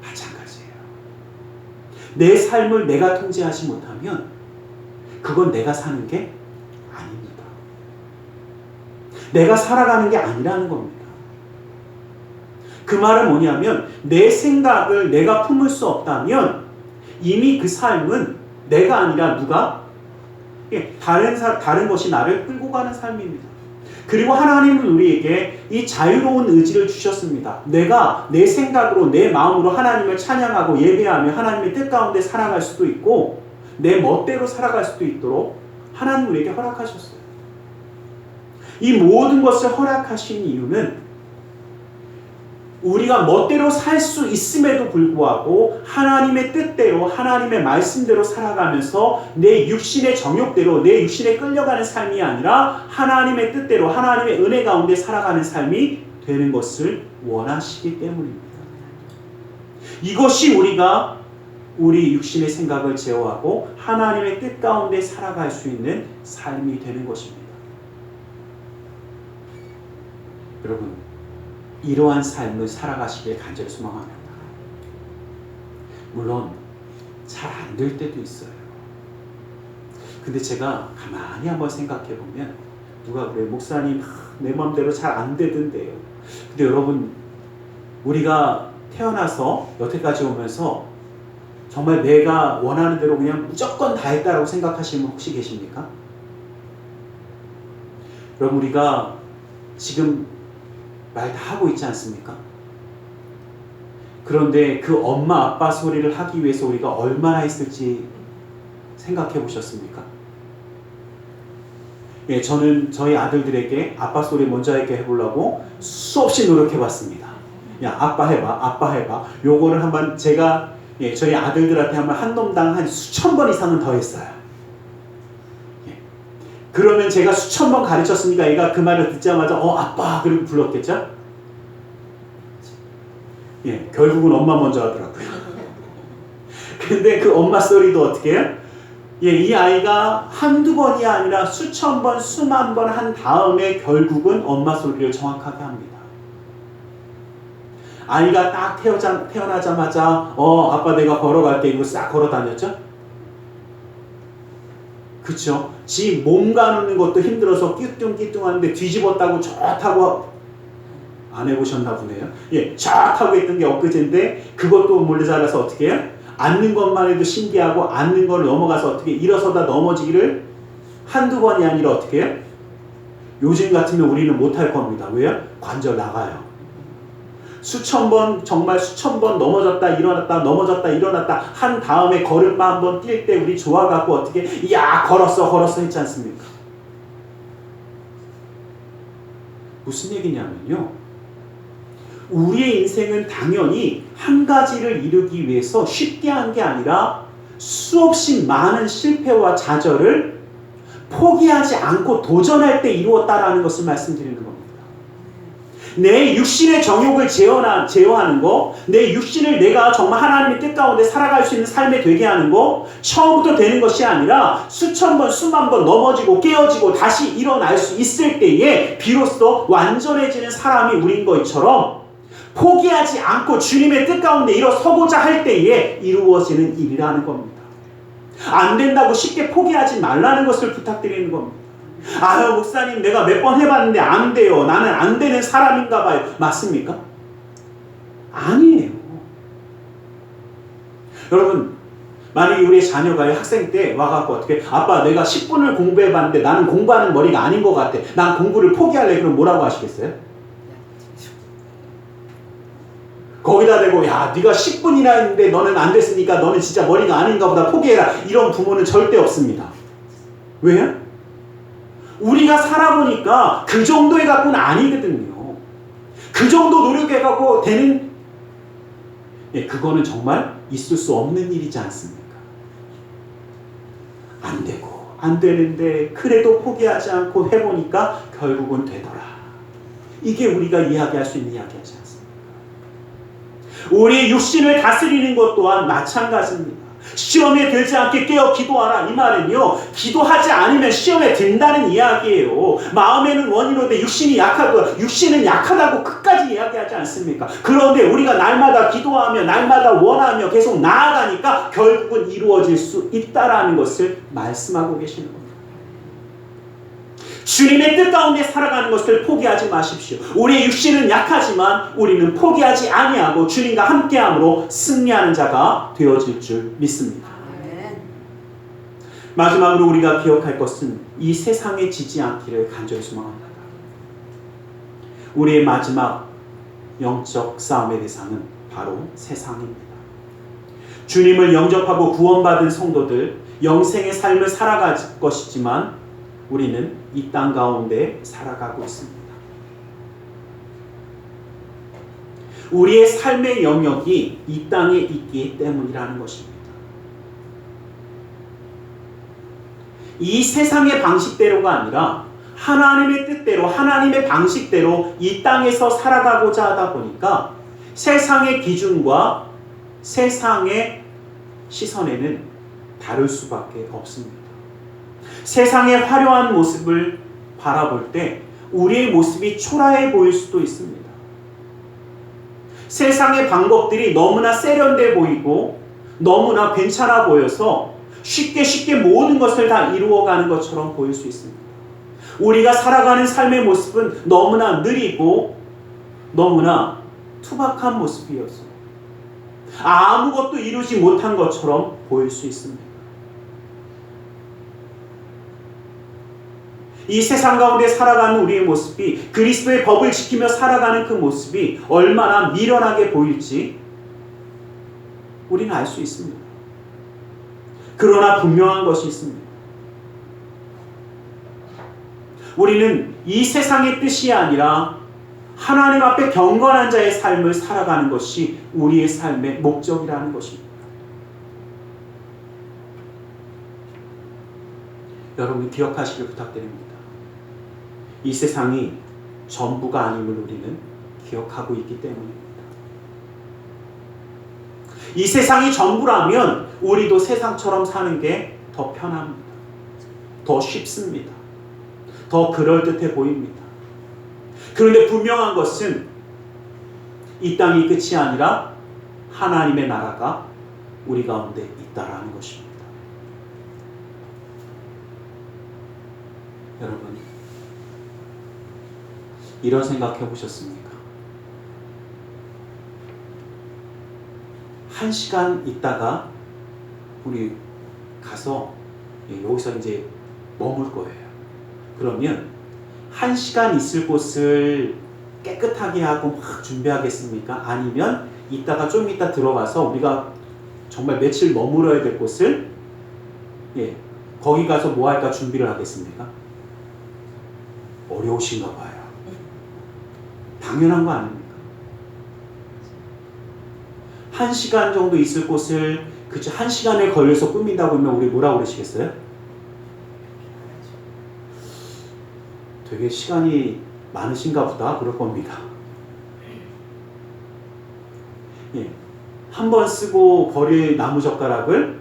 마찬가지예요. 내 삶을 내가 통제하지 못하면 그건 내가 사는 게 아닙니다. 내가 살아가는 게 아니라는 겁니다. 그 말은 뭐냐면 내 생각을 내가 품을 수 없다면 이미 그 삶은 내가 아니라 누가? 다른 것이 나를 끌고 가는 삶입니다. 그리고 하나님은 우리에게 이 자유로운 의지를 주셨습니다. 내가 내 생각으로 내 마음으로 하나님을 찬양하고 예배하며 하나님의 뜻 가운데 살아갈 수도 있고 내 멋대로 살아갈 수도 있도록 하나님 우리에게 허락하셨어요. 이 모든 것을 허락하신 이유는 우리가 멋대로 살 수 있음에도 불구하고 하나님의 뜻대로 하나님의 말씀대로 살아가면서 내 육신의 정욕대로 내 육신에 끌려가는 삶이 아니라 하나님의 뜻대로 하나님의 은혜 가운데 살아가는 삶이 되는 것을 원하시기 때문입니다. 이것이 우리가 우리 육신의 생각을 제어하고 하나님의 뜻 가운데 살아갈 수 있는 삶이 되는 것입니다. 여러분, 이러한 삶을 살아가시길 간절히 소망합니다. 물론 잘 안 될 때도 있어요. 근데 제가 가만히 한번 생각해 보면 누가 그래, 목사님 내 마음대로 잘 안 되던데요. 근데 여러분, 우리가 태어나서 여태까지 오면서 정말 내가 원하는 대로 그냥 무조건 다 했다라고 생각하시는 분 혹시 계십니까? 여러분, 우리가 지금 말 다 하고 있지 않습니까? 그런데 그 엄마 아빠 소리를 하기 위해서 우리가 얼마나 했을지 생각해 보셨습니까? 예, 저는 저희 아들들에게 아빠 소리 먼저 해보려고 수없이 노력해 봤습니다. 야, 아빠 해봐, 아빠 해봐. 요거를 한번 제가 저희 아들들한테 한 놈당 한 수천 번 이상은 더 했어요. 그러면 제가 수천 번 가르쳤으니까 얘가 그 말을 듣자마자 아빠 그리고 불렀겠죠? 예, 결국은 엄마 먼저 하더라고요. 근데 그 엄마 소리도 어떻게 해요? 예, 이 아이가 한두 번이 아니라 수천 번, 수만 번 한 다음에 결국은 엄마 소리를 정확하게 합니다. 아이가 딱 태어나자마자 아빠 내가 걸어갈게 이러고 싹 걸어 다녔죠? 그쵸? 지 몸 가누는 것도 힘들어서 끼뚱끼뚱 하는데 뒤집었다고 좋다고 안 해보셨나 보네요. 예, 좋다고 했던 게 엊그제인데 그것도 몰래 잘라서 어떻게 해요? 앉는 것만 해도 신기하고 앉는 걸 넘어가서 어떻게 일어서다 넘어지기를 한두 번이 아니라 어떻게 해요? 요즘 같으면 우리는 못할 겁니다. 왜요? 관절 나가요. 수천 번, 정말 수천 번 넘어졌다 일어났다 넘어졌다 일어났다 한 다음에 걸음마 한번 뛸 때 우리 좋아갖고 어떻게 야 걸었어 했지 않습니까? 무슨 얘기냐면요, 우리의 인생은 당연히 한 가지를 이루기 위해서 쉽게 한 게 아니라 수없이 많은 실패와 좌절을 포기하지 않고 도전할 때 이루었다라는 것을 말씀드리는 겁니다. 내 육신의 정욕을 제어하는 거, 내 육신을 내가 정말 하나님의 뜻 가운데 살아갈 수 있는 삶에 되게 하는 거, 처음부터 되는 것이 아니라 수천 번, 수만 번 넘어지고 깨어지고 다시 일어날 수 있을 때에 비로소 완전해지는 사람이 우린 것처럼 포기하지 않고 주님의 뜻 가운데 일어서고자 할 때에 이루어지는 일이라는 겁니다. 안 된다고 쉽게 포기하지 말라는 것을 부탁드리는 겁니다. 아유, 목사님, 내가 몇 번 해봤는데 안 돼요. 나는 안 되는 사람인가 봐요. 맞습니까? 아니에요. 여러분, 만약에 우리 자녀가 학생 때 와갖고 어떻게, 아빠 내가 10분을 공부해봤는데 나는 공부하는 머리가 아닌 것 같아. 난 공부를 포기할래. 그럼 뭐라고 하시겠어요? 거기다 대고, 야, 네가 10분이나 했는데 너는 안 됐으니까 너는 진짜 머리가 아닌가 보다, 포기해라. 이런 부모는 절대 없습니다. 왜요? 우리가 살아보니까 그 정도의 갖고는 아니거든요. 그 정도 노력해갖고 되는, 그거는 정말 있을 수 없는 일이지 않습니까? 안 되고 안 되는데 그래도 포기하지 않고 해보니까 결국은 되더라. 이게 우리가 이야기할 수 있는 이야기하지 않습니까? 우리의 육신을 다스리는 것 또한 마찬가지입니다. 시험에 들지 않게 깨어 기도하라. 이 말은요, 기도하지 않으면 시험에 든다는 이야기예요. 마음에는 원이로되 육신이 약하고, 육신은 약하다고 끝까지 이야기하지 않습니까? 그런데 우리가 날마다 기도하며 날마다 원하며 계속 나아가니까 결국은 이루어질 수 있다라는 것을 말씀하고 계시는 겁니다. 주님의 뜻 가운데 살아가는 것을 포기하지 마십시오. 우리의 육신은 약하지만 우리는 포기하지 아니하고 주님과 함께함으로 승리하는 자가 되어질 줄 믿습니다. 마지막으로 우리가 기억할 것은 이 세상에 지지 않기를 간절히 소망합니다. 우리의 마지막 영적 싸움의 대상은 바로 세상입니다. 주님을 영접하고 구원받은 성도들, 영생의 삶을 살아갈 것이지만 우리는 이 땅 가운데 살아가고 있습니다. 우리의 삶의 영역이 이 땅에 있기 때문이라는 것입니다. 이 세상의 방식대로가 아니라 하나님의 뜻대로, 하나님의 방식대로 이 땅에서 살아가고자 하다 보니까 세상의 기준과 세상의 시선에는 다를 수밖에 없습니다. 세상의 화려한 모습을 바라볼 때 우리의 모습이 초라해 보일 수도 있습니다. 세상의 방법들이 너무나 세련돼 보이고 너무나 괜찮아 보여서 쉽게 모든 것을 다 이루어가는 것처럼 보일 수 있습니다. 우리가 살아가는 삶의 모습은 너무나 느리고 너무나 투박한 모습이어서 아무것도 이루지 못한 것처럼 보일 수 있습니다. 이 세상 가운데 살아가는 우리의 모습이, 그리스도의 법을 지키며 살아가는 그 모습이 얼마나 미련하게 보일지 우리는 알 수 있습니다. 그러나 분명한 것이 있습니다. 우리는 이 세상의 뜻이 아니라 하나님 앞에 경건한 자의 삶을 살아가는 것이 우리의 삶의 목적이라는 것입니다. 여러분 기억하시길 부탁드립니다. 이 세상이 전부가 아님을 우리는 기억하고 있기 때문입니다. 이 세상이 전부라면 우리도 세상처럼 사는 게 더 편합니다. 더 쉽습니다. 더 그럴듯해 보입니다. 그런데 분명한 것은 이 땅이 끝이 아니라 하나님의 나라가 우리 가운데 있다라는 것입니다. 여러분, 이런 생각해 보셨습니까? 1시간 있다가 우리 가서 여기서 이제 머물 거예요. 그러면 1시간 있을 곳을 깨끗하게 하고 막 준비하겠습니까? 아니면 이따가 좀 이따 들어가서 우리가 정말 며칠 머물어야 될 곳을 거기 가서 뭐 할까 준비를 하겠습니까? 어려우신가 봐요. 당연한 거 아닙니까? 1시간 정도 있을 곳을 1시간에 걸려서 꾸민다고 하면 우리 뭐라고 그러시겠어요? 되게 시간이 많으신가 보다 그럴 겁니다. 한 번 쓰고 버릴 나무젓가락을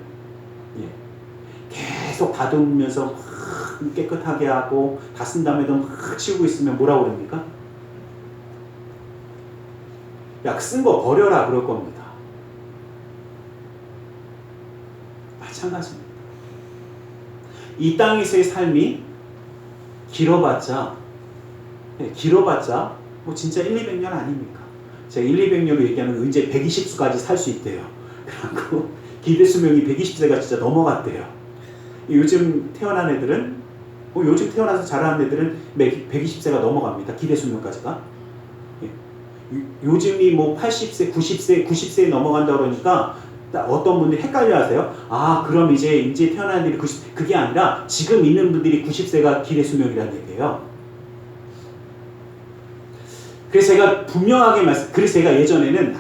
계속 다듬으면서 막 깨끗하게 하고 다 쓴 다음에도 막 치우고 있으면 뭐라고 그럽니까? 야, 쓴 거 버려라 그럴 겁니다. 마찬가지입니다. 이 땅에서의 삶이 길어봤자 뭐 진짜 1, 200년 아닙니까? 제가 1, 200년으로 얘기하는 건 이제 120수까지 살 수 있대요. 그리고 기대 수명이 120세가 진짜 넘어갔대요. 요즘 태어난 애들은 요즘 태어나서 자라는 애들은 120세가 넘어갑니다. 기대 수명까지가. 요즘이 뭐 80세, 90세에 넘어간다 그러니까 어떤 분들이 헷갈려 하세요. 아, 그럼 이제 태어난 애들이 90, 그게 아니라 지금 있는 분들이 90세가 기대 수명이라는 얘기예요. 그래서 제가 분명하게 그래서 제가 예전에는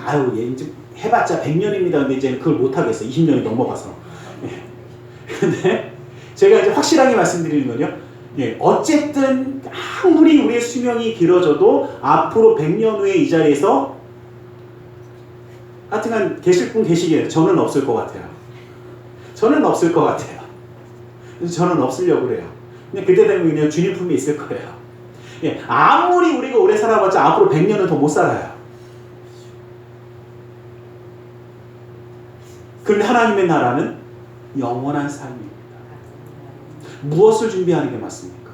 이제 해봤자 100년입니다. 근데 이제는 그걸 못하겠어요. 20년이 넘어가서. 근데 제가 이제 확실하게 말씀드리는 건요. 어쨌든 아무리 우리의 수명이 길어져도 앞으로 100년 후에 이 자리에서 하여튼간 계실 분 계시겠네요. 저는 없을 것 같아요. 저는 없을 것 같아요. 저는 없으려고 그래요. 그냥 그때 되면 그냥 주님 품에 있을 거예요. 아무리 우리가 오래 살아봤자 앞으로 100년은 더 못 살아요. 그런데 하나님의 나라는 영원한 삶입니다. 무엇을 준비하는 게 맞습니까?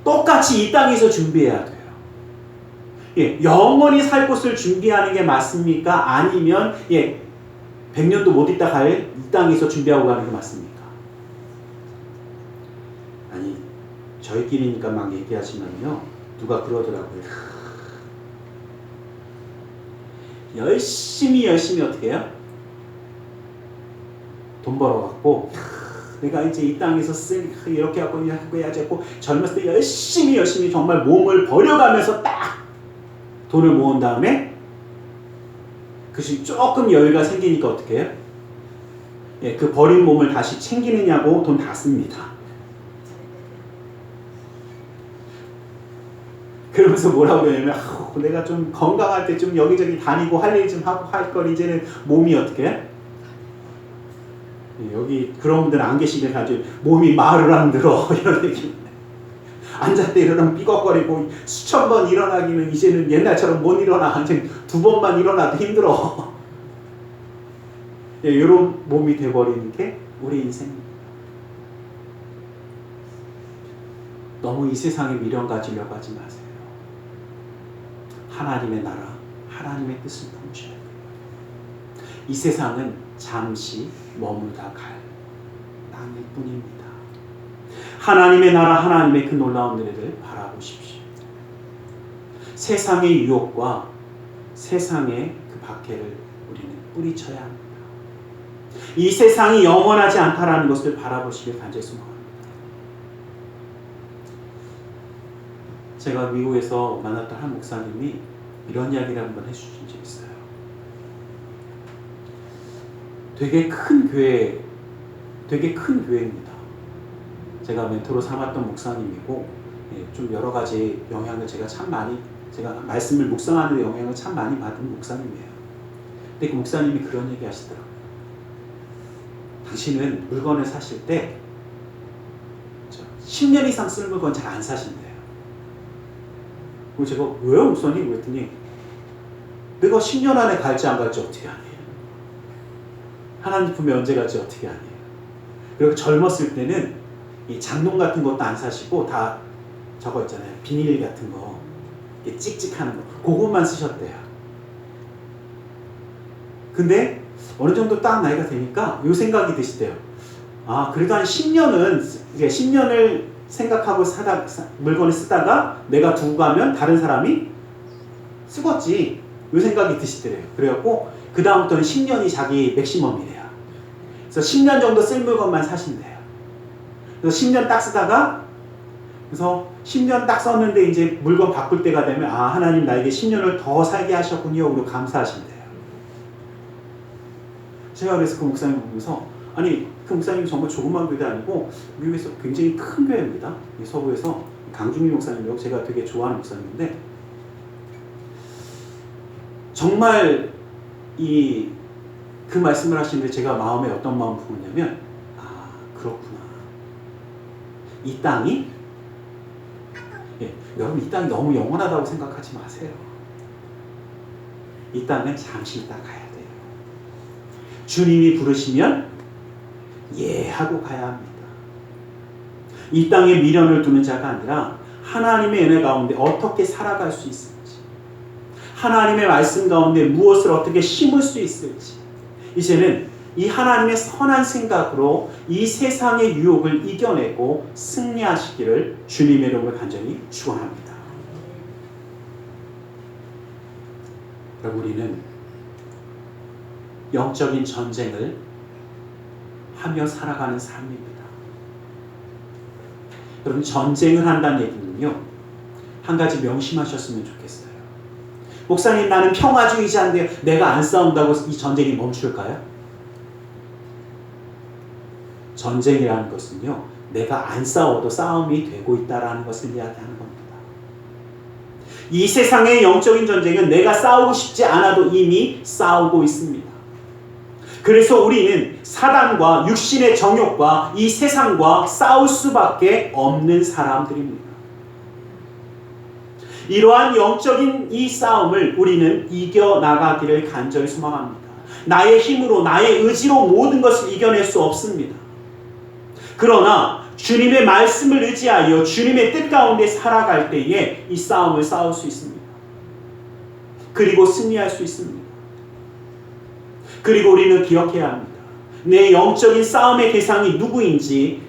똑같이 이 땅에서 준비해야 돼요. 영원히 살 곳을 준비하는 게 맞습니까? 아니면 100년도 못 있다 갈 이 땅에서 준비하고 가는 게 맞습니까? 아니, 저희끼리니까 막 얘기하시면요, 누가 그러더라고요. 열심히 어떻게 해요? 돈 벌어갖고 내가 이제 이 땅에서 이렇게 하고 해야지 하고 젊었을 때 열심히 정말 몸을 버려가면서 딱 돈을 모은 다음에 그것이 조금 여유가 생기니까 어떻게 해요? 그 버린 몸을 다시 챙기느냐고 돈 다 씁니다. 그러면서 뭐라고 그러냐면 내가 좀 건강할 때 좀 여기저기 다니고 할 일 좀 하고 할 걸 이제는 몸이 어떻게 해? 여기 그런 분들은 안 계시길 가지고 몸이 말을 안 들어 이런 얘기. 앉았다 일어나면 삐걱거리고 수천 번 일어나기는 이제는 옛날처럼 못 일어나. 이제 두 번만 일어나도 힘들어. 이런 몸이 돼버리는 게 우리 인생입니다. 너무 이 세상에 미련 가지려고 하지 마세요. 하나님의 나라, 하나님의 뜻을 품으셔야 돼요. 이 세상은 잠시 머물다 갈 땅일 뿐입니다. 하나님의 나라, 하나님의 그 놀라운 은혜를 바라보십시오. 세상의 유혹과 세상의 그 박해를 우리는 뿌리쳐야 합니다. 이 세상이 영원하지 않다라는 것을 바라보시길 간절히 소망합니다. 제가 미국에서 만났던 한 목사님이 이런 이야기를 한번 해주신 적이 있어요. 되게 큰 교회입니다. 제가 멘토로 삼았던 목사님이고, 좀 여러 가지 영향을 제가 말씀을 묵상하는 데 영향을 참 많이 받은 목사님이에요. 근데 그 목사님이 그런 얘기 하시더라고요. 당신은 물건을 사실 때 10년 이상 쓸 물건 잘 안 사신대요. 그리고 제가 왜요 목사님? 그랬더니 내가 10년 안에 갈지 안 갈지 어떻게 아니? 하나님 품에 언제 갈지 어떻게 아니? 그리고 젊었을 때는 이 장롱 같은 것도 안 사시고 다 저거 있잖아요. 비닐 같은 거, 찍찍하는 거, 그것만 쓰셨대요. 근데 어느 정도 딱 나이가 되니까 요 생각이 드시대요. 아, 그래도 한 10년을 생각하고 물건을 쓰다가 내가 두고 가면 다른 사람이 쓰겠지. 요 생각이 드시더래요. 그래갖고 그 다음부터는 10년이 자기 맥시멈이래요. 그래서 10년 정도 쓸 물건만 사신대요. 그래서 10년 딱 쓰다가, 그래서 10년 딱 썼는데 이제 물건 바꿀 때가 되면 하나님 나에게 10년을 더 살게 하셨군요. 그리고 감사하신대요. 제가 그래서 그 목사님 보면서, 아니 그 목사님이 정말 조그만 교회도 아니고 미국에서 굉장히 큰 교회입니다. 서부에서 강중희 목사님이라고 제가 되게 좋아하는 목사님인데, 정말 그 말씀을 하시는데 제가 마음에 어떤 마음을 품었냐면, 그렇구나. 이 땅이, 여러분 이 땅이 너무 영원하다고 생각하지 마세요. 이 땅은 잠시 있다 가야 돼요. 주님이 부르시면 예 하고 가야 합니다. 이 땅에 미련을 두는 자가 아니라 하나님의 은혜 가운데 어떻게 살아갈 수 있을지, 하나님의 말씀 가운데 무엇을 어떻게 심을 수 있을지, 이제는 이 하나님의 선한 생각으로 이 세상의 유혹을 이겨내고 승리하시기를 주님의 이름으로 간절히 축원합니다. 여러분, 우리는 영적인 전쟁을 하며 살아가는 삶입니다. 여러분, 전쟁을 한다는 얘기는요, 한 가지 명심하셨으면 좋겠어요. 목사님, 나는 평화주의자인데 내가 안 싸운다고 이 전쟁이 멈출까요? 전쟁이라는 것은요, 내가 안 싸워도 싸움이 되고 있다는 것을 이야기하는 겁니다. 이 세상의 영적인 전쟁은 내가 싸우고 싶지 않아도 이미 싸우고 있습니다. 그래서 우리는 사단과 육신의 정욕과 이 세상과 싸울 수밖에 없는 사람들입니다. 이러한 영적인 이 싸움을 우리는 이겨나가기를 간절히 소망합니다. 나의 힘으로, 나의 의지로 모든 것을 이겨낼 수 없습니다. 그러나 주님의 말씀을 의지하여 주님의 뜻 가운데 살아갈 때에 이 싸움을 싸울 수 있습니다. 그리고 승리할 수 있습니다. 그리고 우리는 기억해야 합니다. 내 영적인 싸움의 대상이 누구인지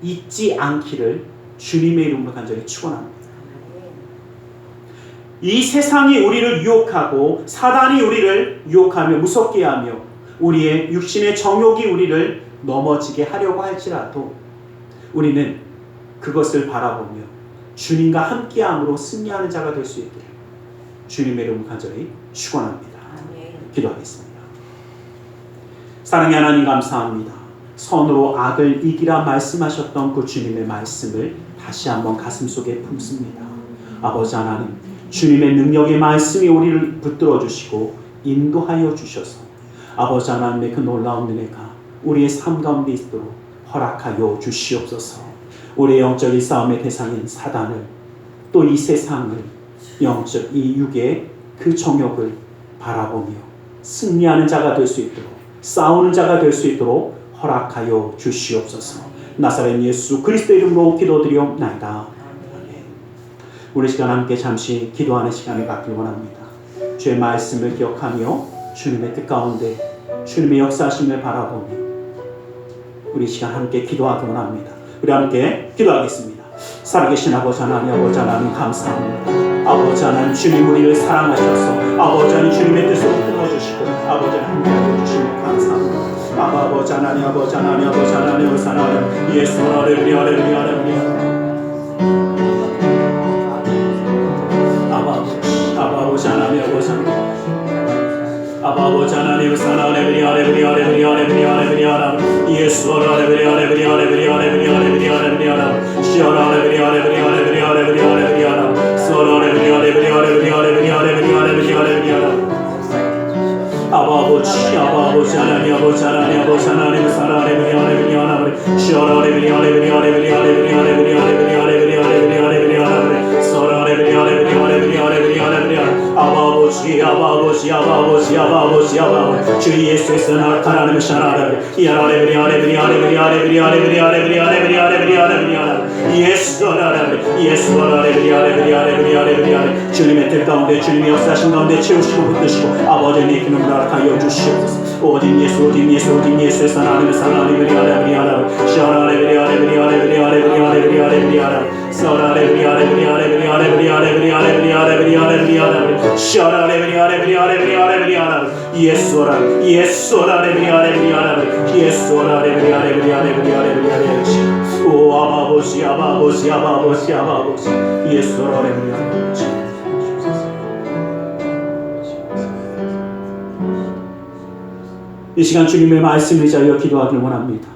잊지 않기를 주님의 이름으로 간절히 축원합니다. 이 세상이 우리를 유혹하고 사단이 우리를 유혹하며 무섭게 하며 우리의 육신의 정욕이 우리를 넘어지게 하려고 할지라도 우리는 그것을 바라보며 주님과 함께함으로 승리하는 자가 될 수 있기를 주님의 이름으로 간절히 축원합니다. 기도하겠습니다. 사랑의 하나님, 감사합니다. 선으로 악을 이기라 말씀하셨던 그 주님의 말씀을 다시 한번 가슴속에 품습니다. 아버지 하나님, 주님의 능력의 말씀이 우리를 붙들어 주시고 인도하여 주셔서 아버지 하나님의 그 놀라운 은혜가 우리의 삶 가운데 있도록 허락하여 주시옵소서. 우리의 영적인 싸움의 대상인 사단을, 또 이 세상을, 영적 이 육의 그 정욕을 바라보며 승리하는 자가 될 수 있도록, 싸우는 자가 될 수 있도록 허락하여 주시옵소서. 나사렛 예수 그리스도의 이름으로 기도드리옵나이다. 아멘. 우리 시간 함께 잠시 기도하는 시간을 갖길 원합니다. 주의 말씀을 기억하며 주님의 뜻 가운데 주님의 역사하심을 바라보며 우리 시간 함께 기도하기 원합니다. 우리 함께 기도하겠습니다. 살아계신 아버지 하나님, 아버지 하나님 감사합니다. 아버지 하나님, 주님 우리를 사랑하셔서 아버지 하나님 주님의 뜻을 이끌어주시고 아버지 하나님 함께하여 주시면 감사합니다. 아버지 하나님, 아버지 하나님, 아버지 하나님, 아버지 하나님, 예수 할렐루야, 할렐루야, 할렐루야. 아버지 하나님, 아버지 하나님, 아버지 하나님, 사랑하네, 할렐루야, 할렐루야, 할렐루야, 할렐루야, 예수 할렐루야, 할렐루야, 할렐루야, 할렐루야, 할렐루야, 할렐루야, 시원 할렐루야, 할렐루야, 할렐루야, 할렐루야, 할렐루야, 소 할렐루야, 할렐루야, 할렐루야, 할렐루야, 할렐루야, 할렐루야, 할렐루야. 아버지, 아버지 하나님, 아버지 하나님, 아버지 하나님, 사랑하네, 할렐루야, 할렐루야, 시원 할렐루야, 할렐루야, 할렐루야, 할렐루야, 할렐루야, 할렐루야, 할렐루야, 할렐루야, 할렐루야, 할렐루야, 소 할렐루야, 할렐루야, 할렐루야, 할렐루야, 할렐루야. 아버지, 아버지, 아버지, 아버지, 아버지, 주 예수께서 나타나는 샤라를 야라레브리 아레브리 아레브리 아레브리 아레브리 아레브리 아레브리 아레브리 아레브리 예수 아레브리 예수 아레브리 아레브리 아레브리 아레브리 아레 주님의 뜻 가운데 주님의 역사하신 가운데 채우시고 붙드시고 아버지의 기능을 허락하여 주시옵소서. 오직 예수, 오직 예수, 오직 예수에서 나는 사랑하리브리 아레브리 아레브리 샤라레브리 아레브리 아레브리 아레브리 아레브리 아레브리 아레 사라레브리 아레브리 아레브리 아레브리 아레브리 아레브리 아레브리 아레브리 아레브리 샤라레브리 아레브리 아레브리 아레브리 아레 예수라 예수라 아레브리 아레브리 아레브리 예수라 아레브리 아레브리 아레브리 아레브리 아레브리 오 아버지 아버지 아버지 아버지 예수라 아레브리 아레브리. 이 시간 주님의 말씀을 의지하여 기도하기를 원합니다.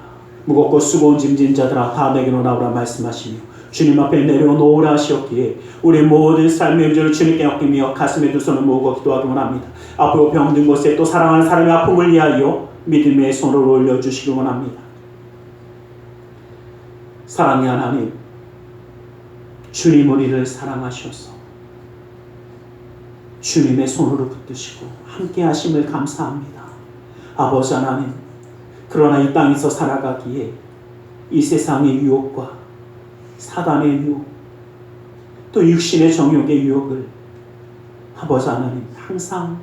무겁고 수고온 짐진 자들아 다 내게로 나오라 말씀하시며 주님 앞에 내려놓으라 하시었기에 우리 모든 삶의 문제를 주님께 맡기며 가슴에 두 손을 모으고 기도하기 원합니다. 앞으로 병든 곳에 또 사랑하는 사람의 아픔을 위하여 믿음의 손을 올려주시기 원합니다. 사랑의 하나님, 주님 우리를 사랑하셔서 주님의 손으로 붙드시고 함께 하심을 감사합니다. 아버지 하나님, 그러나 이 땅에서 살아가기에 이 세상의 유혹과 사단의 유혹, 또 육신의 정욕의 유혹을 아버지 하나님 항상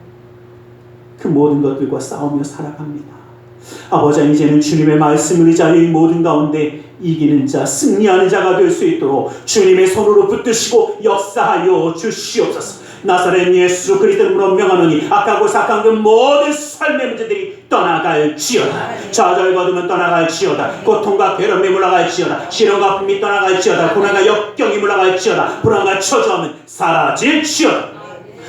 그 모든 것들과 싸우며 살아갑니다. 아버지, 이제는 주님의 말씀을 의지하여 이 모든 가운데 이기는 자, 승리하는 자가 될 수 있도록 주님의 손으로 붙드시고 역사하여 주시옵소서. 나사렛 예수 그리스도로 명하노니 악하고 사악한 그 모든 삶의 문제들이 떠나갈지어다. 좌절 거두면 떠나갈지어다. 고통과 괴로움이 물러갈지어다. 시련과 아픔이 떠나갈지어다. 고난과 역경이 물러갈지어다. 불안과 초조함은 사라질지어다.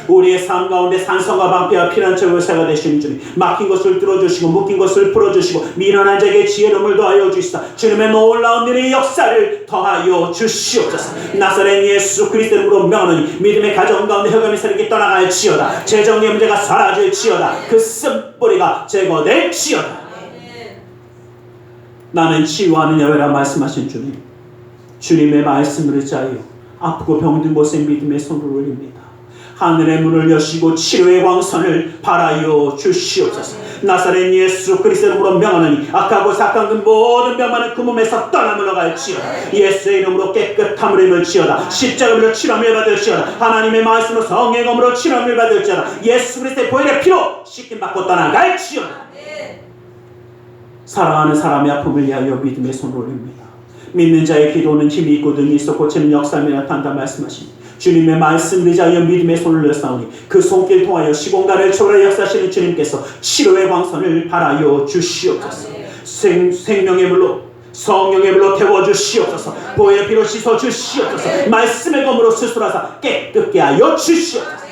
우리의 삶 가운데 산성과 방패와 피난처 의사가 되시는 주님, 막힌 것을 뚫어주시고 묶인 것을 풀어주시고 미련한 자에게 지혜로움을 더하여 주시사 주님의 놀라운 일의 역사를 더하여 주시옵소서. 나사렛 예수 그리스도로 명하노니 믿음의 가정 가운데 흑암의 세력이 떠나갈지어다. 재정의 문제가 사라질지어다. 그 쓴뿌리가 제거될지어다. 나는 치유하는 여호와라 말씀하신 주님, 주님의 말씀을 의지하여 아프고 병든 곳에 믿음의 손을 올립니다. 하늘의 문을 여시고 치료의 광선을 발하여 주시옵소서. 나사렛 예수 그리스도로 명하노니 악하고 사악한 그 모든 병만은 그 몸에서 떠나 물러갈지어다. 예수의 이름으로 깨끗함을 입을지어다. 십자가로 치료함을 받을지어다. 하나님의 말씀으로 성령의 검으로 치료함을 받을지어다. 예수 그리스도의 보혈의 피로 씻김받고 떠나갈지어다. 사랑하는 사람의 아픔을 위하여 믿음의 손을 올립니다. 믿는 자의 기도는 힘이 있고 능이 있어 고치는 역사를 나타난다 말씀하십니다. 주님의 말씀을 의지하여 믿음의 손을 내사오니 그 손길 통하여 시공간을 초월하여 역사하시는 주님께서 치료의 광선을 발하여 주시옵소서. 생명의 물로 성령의 물로 태워주시옵소서. 보혈의 피로 씻어주시옵소서. 말씀의 검으로 수술하사 깨끗게 하여 주시옵소서.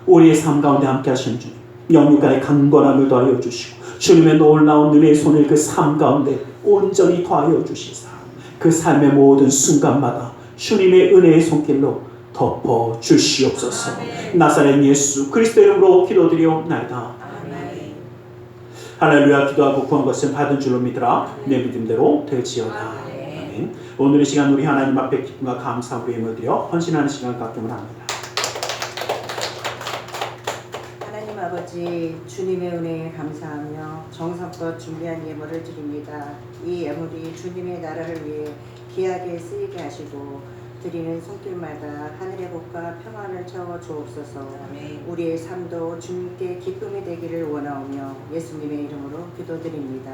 우리의 삶 가운데 함께 하시는 주님, 영육간의 강건함을 더하여 주시고 주님의 놀라운 은혜의 손을 그 삶 가운데 온전히 더하여 주시사 그 삶의 모든 순간마다 주님의 은혜의 손길로 덮어 주시옵소서. 나사렛 예수 그리스도 이름으로 기도드리옵나이다. 할렐루야. 기도하고 구한 것은 받은 줄로 믿으라. 내 믿음대로 되지어다. 아멘. 오늘 이 시간 우리 하나님 앞에 기쁨과 감사하고 예물 드려 헌신하는 시간 갖기를 합니다. 하나님 아버지, 주님의 은혜에 감사하며 정성껏 준비한 예물을 드립니다. 이 예물이 주님의 나라를 위해 귀하게 쓰이게 하시고 드리는 손길마다 하늘의 복과 평안을 채워 주옵소서. 우리의 삶도 주님께 기쁨이 되기를 원하오며 예수님의 이름으로 기도드립니다.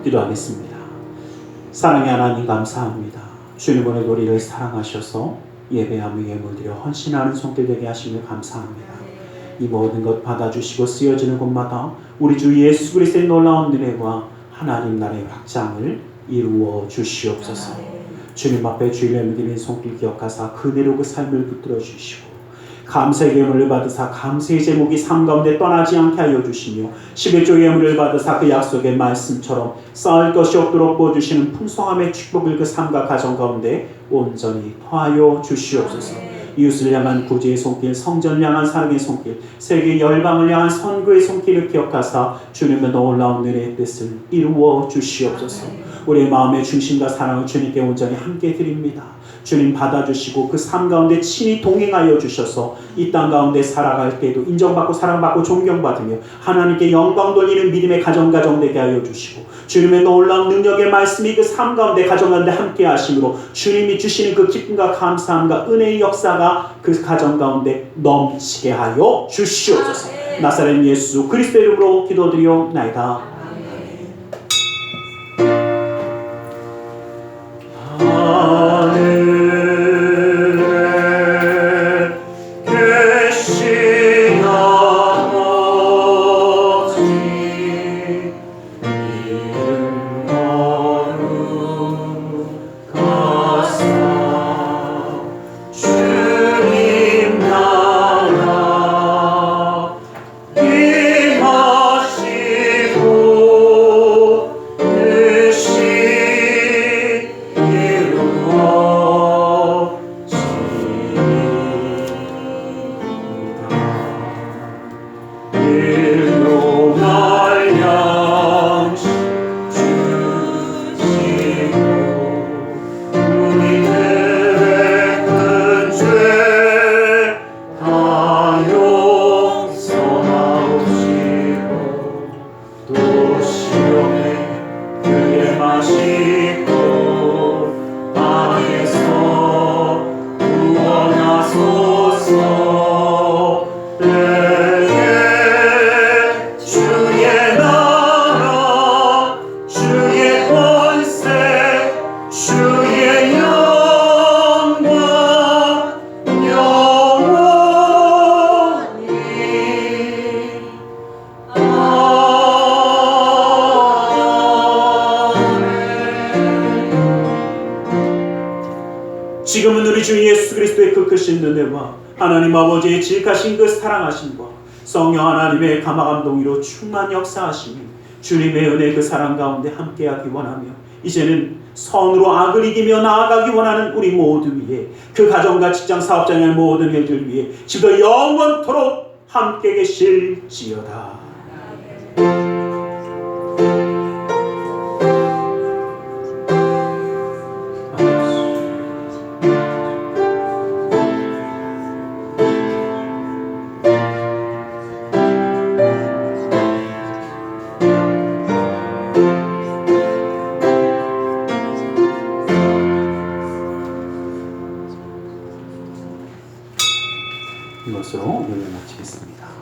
기도하겠습니다. 사랑의 하나님 감사합니다. 주님 오늘 우리를 사랑하셔서 예배하며 예물드려 헌신하는 손길 되게 하시며 감사합니다. 이 모든 것 받아주시고 쓰여지는 곳마다 우리 주 예수 그리스도의 놀라운 은혜와 하나님 나라의 확장을 이루어 주시옵소서. 주님 앞에 주일에 드린 손길 기억하사 그대로 그 삶을 붙들어 주시고 감사의 예물을 받으사 감사의 제목이 삶 가운데 떠나지 않게 하여 주시며 11조 예물을 받으사 그 약속의 말씀처럼 쌓을 것이 없도록 부어주시는 풍성함의 축복을 그 삶과 가정 가운데 온전히 더하여 주시옵소서. 이웃을 향한 구제의 손길, 성전을 향한 사랑의 손길, 세계 열방을 향한 선교의 손길을 기억하사 주님의 놀라운 은혜의 뜻을 이루어 주시옵소서. 우리의 마음의 중심과 사랑을 주님께 온전히 함께 드립니다. 주님 받아주시고 그 삶 가운데 친히 동행하여 주셔서 이 땅 가운데 살아갈 때도 인정받고 사랑받고 존경받으며 하나님께 영광 돌리는 믿음의 가정 되게 하여 주시고 주님의 놀라운 능력의 말씀이 그 삶 가운데 가정 가운데 함께 하심으로 주님이 주시는 그 기쁨과 감사함과 은혜의 역사가 그 가정 가운데 넘치게 하여 주시옵소서. 나사렛 예수 그리스도의 이름으로 기도드리옵나이다. 지금은 우리 주 예수 그리스도의 그 크신 은혜와 하나님 아버지의 지극하신 그 사랑하심과 성령 하나님의 감화감동으로 충만 역사하심이 주님의 은혜 그 사랑 가운데 함께하기 원하며 이제는 선으로 악을 이기며 나아가기 원하는 우리 모두 위에 그 가정과 직장 사업장의 모든 일들 위해 지금도 영원토록 함께 계실지어다. 이것으로 오늘 마치겠습니다.